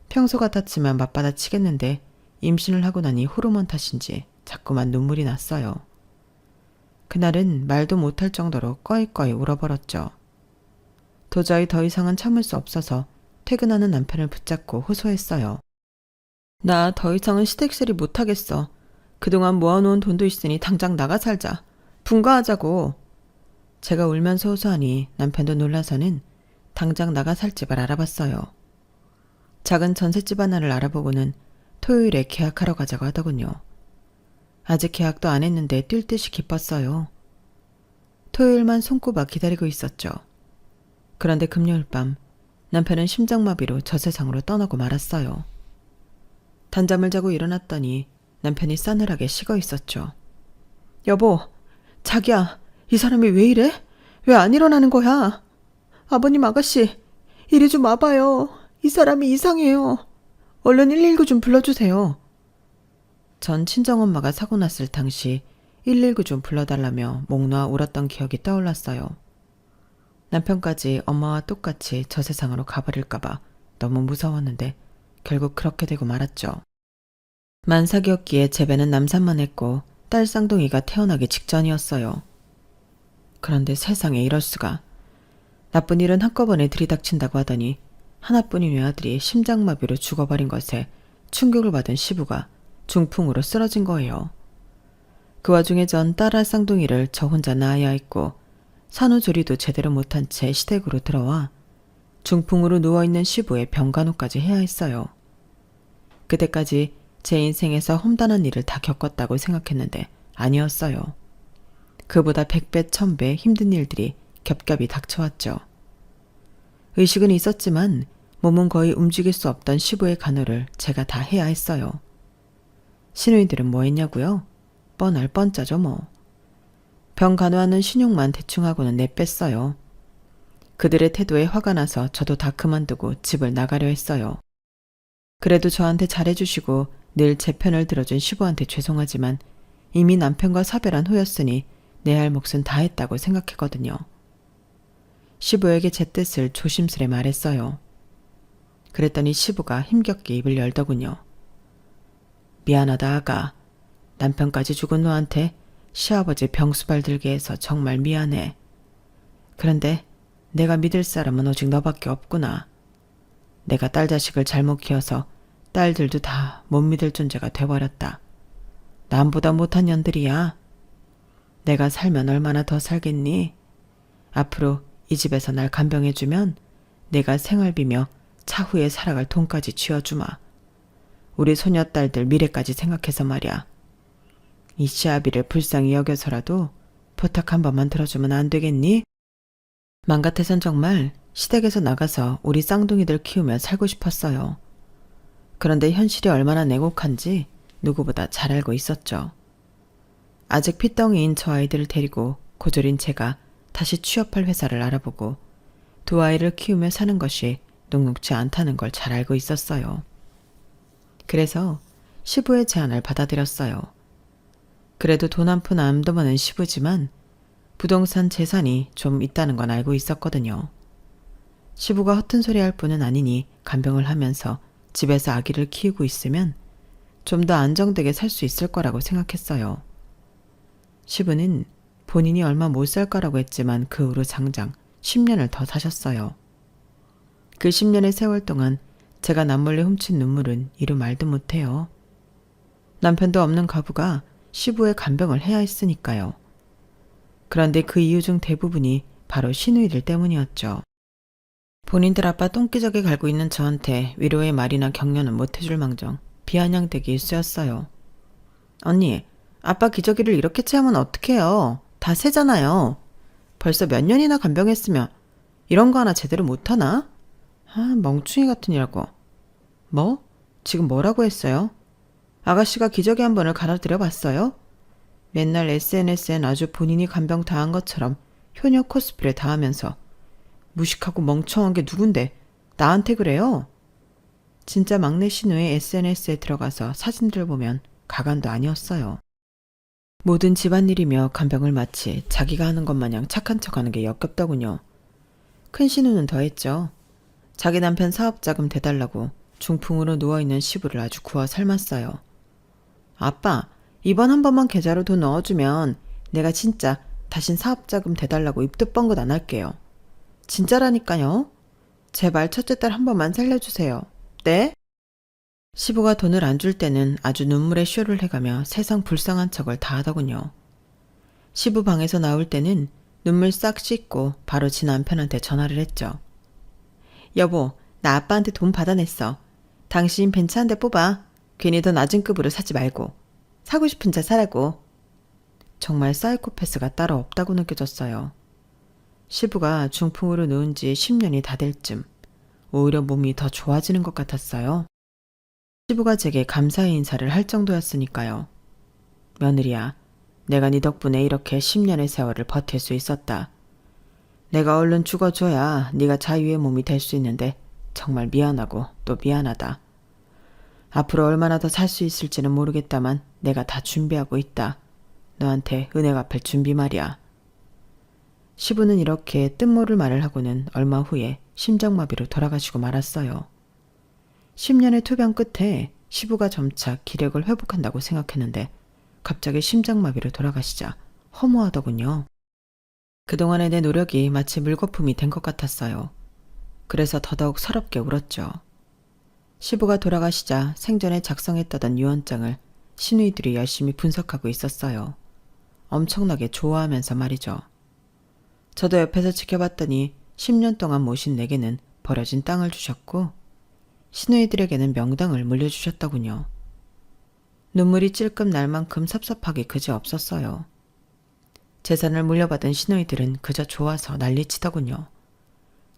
Speaker 1: 평소 같았지만 맞받아치겠는데 임신을 하고 나니 호르몬 탓인지 자꾸만 눈물이 났어요. 그날은 말도 못할 정도로 꺼이꺼이 울어버렸죠. 도저히 더 이상은 참을 수 없어서 퇴근하는 남편을 붙잡고 호소했어요. 나 더 이상은 시댁살이 못하겠어. 그동안 모아놓은 돈도 있으니 당장 나가 살자. 분가하자고. 제가 울면서 호소하니 남편도 놀라서는 당장 나가 살 집을 알아봤어요. 작은 전셋집 하나를 알아보고는 토요일에 계약하러 가자고 하더군요. 아직 계약도 안 했는데 뛸 듯이 기뻤어요. 토요일만 손꼽아 기다리고 있었죠. 그런데 금요일 밤 남편은 심장마비로 저 세상으로 떠나고 말았어요. 단잠을 자고 일어났더니 남편이 싸늘하게 식어 있었죠. 여보, 자기야, 이 사람이 왜 이래? 왜 안 일어나는 거야? 아버님 아가씨, 이리 좀 와봐요. 이 사람이 이상해요. 얼른 119 좀 불러주세요. 전 친정엄마가 사고 났을 당시 119 좀 불러달라며 목 놓아 울었던 기억이 떠올랐어요. 남편까지 엄마와 똑같이 저 세상으로 가버릴까봐 너무 무서웠는데 결국 그렇게 되고 말았죠. 만삭이었기에 제 배는 남산만 했고 딸 쌍둥이가 태어나기 직전이었어요. 그런데 세상에 이럴 수가. 나쁜 일은 한꺼번에 들이닥친다고 하더니 하나뿐인 외아들이 심장마비로 죽어버린 것에 충격을 받은 시부가 중풍으로 쓰러진 거예요. 그 와중에 전 딸아 쌍둥이를 저 혼자 낳아야 했고 산후조리도 제대로 못한 채 시댁으로 들어와 중풍으로 누워있는 시부의 병간호까지 해야 했어요. 그때까지 제 인생에서 험단한 일을 다 겪었다고 생각했는데 아니었어요. 그보다 100배, 1000배 힘든 일들이 겹겹이 닥쳐왔죠. 의식은 있었지만 몸은 거의 움직일 수 없던 시부의 간호를 제가 다 해야 했어요. 시누이들은 뭐 했냐고요? 뻔할 뻔짜죠 뭐. 병 간호하는 신용만 대충 하고는 내뺐어요. 그들의 태도에 화가 나서 저도 다 그만두고 집을 나가려 했어요. 그래도 저한테 잘해주시고 늘 제 편을 들어준 시부한테 죄송하지만 이미 남편과 사별한 후였으니 내 할 몫은 다 했다고 생각했거든요. 시부에게 제 뜻을 조심스레 말했어요. 그랬더니 시부가 힘겹게 입을 열더군요. 미안하다 아가. 남편까지 죽은 너한테 시아버지 병수발 들게 해서 정말 미안해. 그런데 내가 믿을 사람은 오직 너밖에 없구나. 내가 딸 자식을 잘못 키워서 딸들도 다 못 믿을 존재가 돼버렸다. 남보다 못한 년들이야. 내가 살면 얼마나 더 살겠니? 앞으로 이 집에서 날 간병해주면 내가 생활비며 차후에 살아갈 돈까지 쥐어주마. 우리 소녀딸들 미래까지 생각해서 말이야. 이 시아비를 불쌍히 여겨서라도 부탁 한 번만 들어주면 안 되겠니? 맘 같아선 정말 시댁에서 나가서 우리 쌍둥이들 키우며 살고 싶었어요. 그런데 현실이 얼마나 냉혹한지 누구보다 잘 알고 있었죠. 아직 핏덩이인 저 아이들을 데리고 고졸인 제가 다시 취업할 회사를 알아보고 두 아이를 키우며 사는 것이 녹록지 않다는 걸 잘 알고 있었어요. 그래서 시부의 제안을 받아들였어요. 그래도 돈 한 푼 안 더머는 시부지만 부동산 재산이 좀 있다는 건 알고 있었거든요. 시부가 허튼 소리 할 뿐은 아니니 간병을 하면서 집에서 아기를 키우고 있으면 좀 더 안정되게 살 수 있을 거라고 생각했어요. 시부는 본인이 얼마 못 살 거라고 했지만 그 후로 장장 10년을 더 사셨어요. 그 10년의 세월 동안 제가 남몰래 훔친 눈물은 이루 말도 못해요. 남편도 없는 과부가 시부의 간병을 해야 했으니까요. 그런데 그 이유 중 대부분이 바로 시누이들 때문이었죠. 본인들 아빠 똥기저귀 갈고 있는 저한테 위로의 말이나 격려는 못해줄 망정 비아냥대기 일쑤였어요. 언니, 아빠 기저귀를 이렇게 채우면 어떡해요? 다 새잖아요. 벌써 몇 년이나 간병했으면 이런 거 하나 제대로 못하나? 아, 멍충이 같으니라고. 뭐? 지금 뭐라고 했어요? 아가씨가 기저귀 한 번을 갈아드려 봤어요? 맨날 SNS엔 아주 본인이 간병 당한 것처럼 효녀 코스프레 당하면서 무식하고 멍청한 게 누군데 나한테 그래요? 진짜 막내 신우의 SNS에 들어가서 사진들 보면 가관도 아니었어요. 모든 집안일이며 간병을 마치 자기가 하는 것 마냥 착한 척하는 게 역겹더군요. 큰 신우는 더했죠. 자기 남편 사업자금 대달라고 중풍으로 누워있는 시부를 아주 구워 삶았어요. 아빠, 이번 한 번만 계좌로 돈 넣어주면 내가 진짜 다신 사업자금 대달라고 입도 뻥긋 안 할게요. 진짜라니까요. 제발 첫째 딸 한 번만 살려주세요. 네? 시부가 돈을 안 줄 때는 아주 눈물의 쇼를 해가며 세상 불쌍한 척을 다 하더군요. 시부 방에서 나올 때는 눈물 싹 씻고 바로 지 남편한테 전화를 했죠. 여보, 나 아빠한테 돈 받아냈어. 당신 벤츠 한 대 뽑아. 괜히 더 낮은 급으로 사지 말고. 사고 싶은 차 사라고. 정말 사이코패스가 따로 없다고 느껴졌어요. 시부가 중풍으로 누운 지 10년이 다 될 쯤 오히려 몸이 더 좋아지는 것 같았어요. 시부가 제게 감사의 인사를 할 정도였으니까요. 며느리야, 내가 네 덕분에 이렇게 10년의 세월을 버틸 수 있었다. 내가 얼른 죽어줘야 네가 자유의 몸이 될 수 있는데 정말 미안하고 또 미안하다. 앞으로 얼마나 더 살 수 있을지는 모르겠다만 내가 다 준비하고 있다. 너한테 은혜 갚을 준비 말이야. 시부는 이렇게 뜻모를 말을 하고는 얼마 후에 심장마비로 돌아가시고 말았어요. 10년의 투병 끝에 시부가 점차 기력을 회복한다고 생각했는데 갑자기 심장마비로 돌아가시자 허무하더군요. 그동안의 내 노력이 마치 물거품이 된 것 같았어요. 그래서 더더욱 서럽게 울었죠. 시부가 돌아가시자 생전에 작성했다던 유언장을 시누이들이 열심히 분석하고 있었어요. 엄청나게 좋아하면서 말이죠. 저도 옆에서 지켜봤더니 10년 동안 모신 내게는 버려진 땅을 주셨고 시누이들에게는 명당을 물려주셨더군요. 눈물이 찔끔 날 만큼 섭섭하기 그지 없었어요. 재산을 물려받은 시누이들은 그저 좋아서 난리치더군요.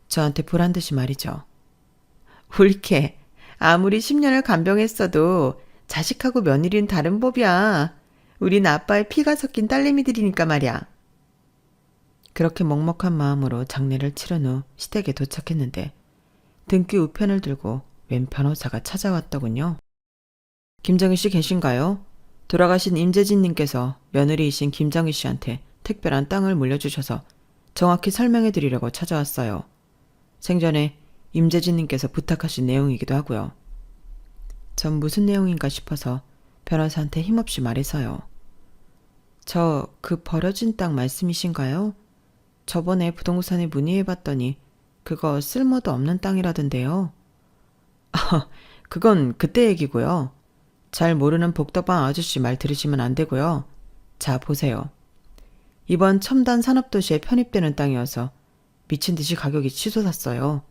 Speaker 1: 저한테 보란듯이 말이죠. 옳게 아무리 10년을 간병했어도 자식하고 며느리는 다른 법이야. 우린 아빠의 피가 섞인 딸내미들이니까 말이야. 그렇게 먹먹한 마음으로 장례를 치른 후 시댁에 도착했는데 등기 우편을 들고 웬 변호사가 찾아왔더군요. 김정희 씨 계신가요? 돌아가신 임재진님께서 며느리이신 김정희 씨한테 특별한 땅을 물려주셔서 정확히 설명해 드리려고 찾아왔어요. 생전에 임재진님께서 부탁하신 내용이기도 하고요. 전 무슨 내용인가 싶어서 변호사한테 힘없이 말해서요. 저 그 버려진 땅 말씀이신가요? 저번에 부동산에 문의해봤더니 그거 쓸모도 없는 땅이라던데요. 그건 그때 얘기고요. 잘 모르는 복덕방 아저씨 말 들으시면 안 되고요. 자, 보세요. 이번 첨단 산업도시에 편입되는 땅이어서 미친 듯이 가격이 치솟았어요.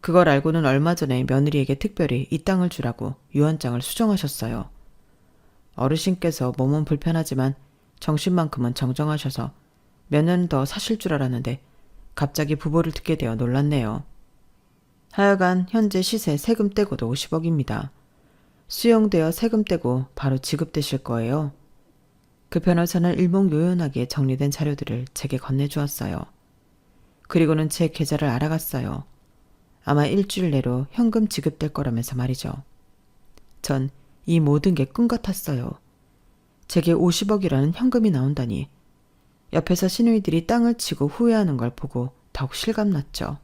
Speaker 1: 그걸 알고는 얼마 전에 며느리에게 특별히 이 땅을 주라고 유언장을 수정하셨어요. 어르신께서 몸은 불편하지만 정신만큼은 정정하셔서 몇 년 더 사실 줄 알았는데 갑자기 부보를 듣게 되어 놀랐네요. 하여간 현재 시세 세금 떼고도 50억입니다. 수용되어 세금 떼고 바로 지급되실 거예요. 그 변호사는 일목요연하게 정리된 자료들을 제게 건네주었어요. 그리고는 제 계좌를 알아갔어요. 아마 일주일 내로 현금 지급될 거라면서 말이죠. 전 이 모든 게 꿈 같았어요. 제게 50억이라는 현금이 나온다니. 옆에서 시누이들이 땅을 치고 후회하는 걸 보고 더욱 실감났죠.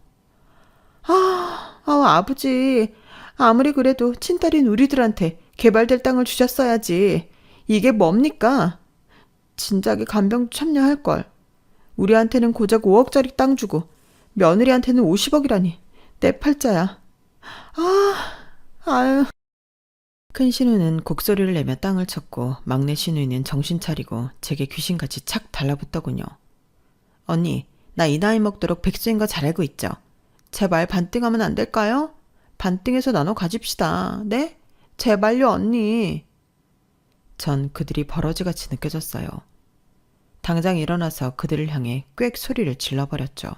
Speaker 1: 아버지. 아무리 그래도 친딸인 우리들한테 개발될 땅을 주셨어야지. 이게 뭡니까? 진작에 간병 참여할걸. 우리한테는 고작 5억짜리 땅 주고 며느리한테는 50억이라니. 내 팔자야. 아유. 큰 시누이는 곡소리를 내며 땅을 쳤고 막내 시누이는 정신 차리고 제게 귀신같이 착 달라붙더군요. 언니, 나 이 나이 먹도록 백수인 거 잘 알고 있죠? 제발 반띵하면 안 될까요? 반띵해서 나눠 가집시다. 네? 제발요, 언니. 전 그들이 버러지같이 느껴졌어요. 당장 일어나서 그들을 향해 꽥 소리를 질러버렸죠.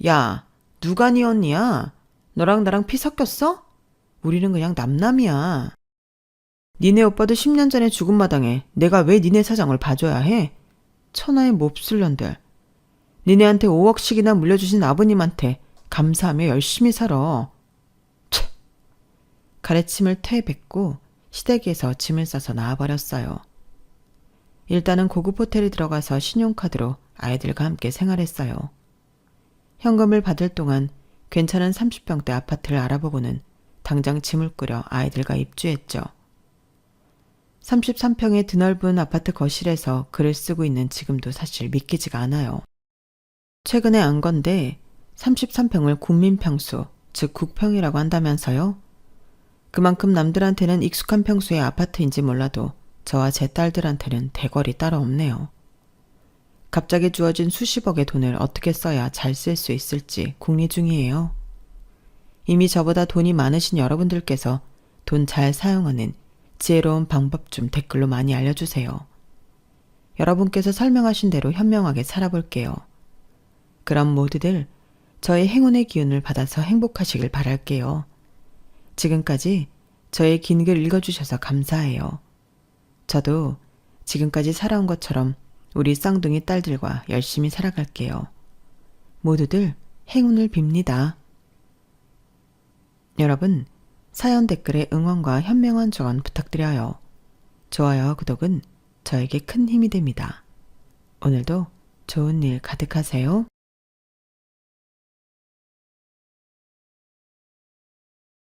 Speaker 1: 야, 누가 네 언니야? 너랑 나랑 피 섞였어? 우리는 그냥 남남이야. 니네 오빠도 10년 전에 죽은 마당에 내가 왜 니네 사장을 봐줘야 해? 천하의 몹쓸년들. 니네한테 5억씩이나 물려주신 아버님한테 감사하며 열심히 살아. 치. 가래침을 퇴뱉고 시댁에서 짐을 싸서 나와버렸어요. 일단은 고급 호텔에 들어가서 신용카드로 아이들과 함께 생활했어요. 현금을 받을 동안 괜찮은 30평대 아파트를 알아보고는 당장 짐을 꾸려 아이들과 입주했죠. 33평의 드넓은 아파트 거실에서 글을 쓰고 있는 지금도 사실 믿기지가 않아요. 최근에 안 건데 33평을 국민평수, 즉 국평이라고 한다면서요? 그만큼 남들한테는 익숙한 평수의 아파트인지 몰라도 저와 제 딸들한테는 대궐이 따로 없네요. 갑자기 주어진 수십억의 돈을 어떻게 써야 잘 쓸 수 있을지 궁리 중이에요. 이미 저보다 돈이 많으신 여러분들께서 돈 잘 사용하는 지혜로운 방법 좀 댓글로 많이 알려주세요. 여러분께서 설명하신 대로 현명하게 살아볼게요. 그럼 모두들 저의 행운의 기운을 받아서 행복하시길 바랄게요. 지금까지 저의 긴 글 읽어주셔서 감사해요. 저도 지금까지 살아온 것처럼 우리 쌍둥이 딸들과 열심히 살아갈게요. 모두들 행운을 빕니다. 여러분, 사연 댓글에 응원과 현명한 조언 부탁드려요. 좋아요와 구독은 저에게 큰 힘이 됩니다. 오늘도 좋은 일 가득하세요.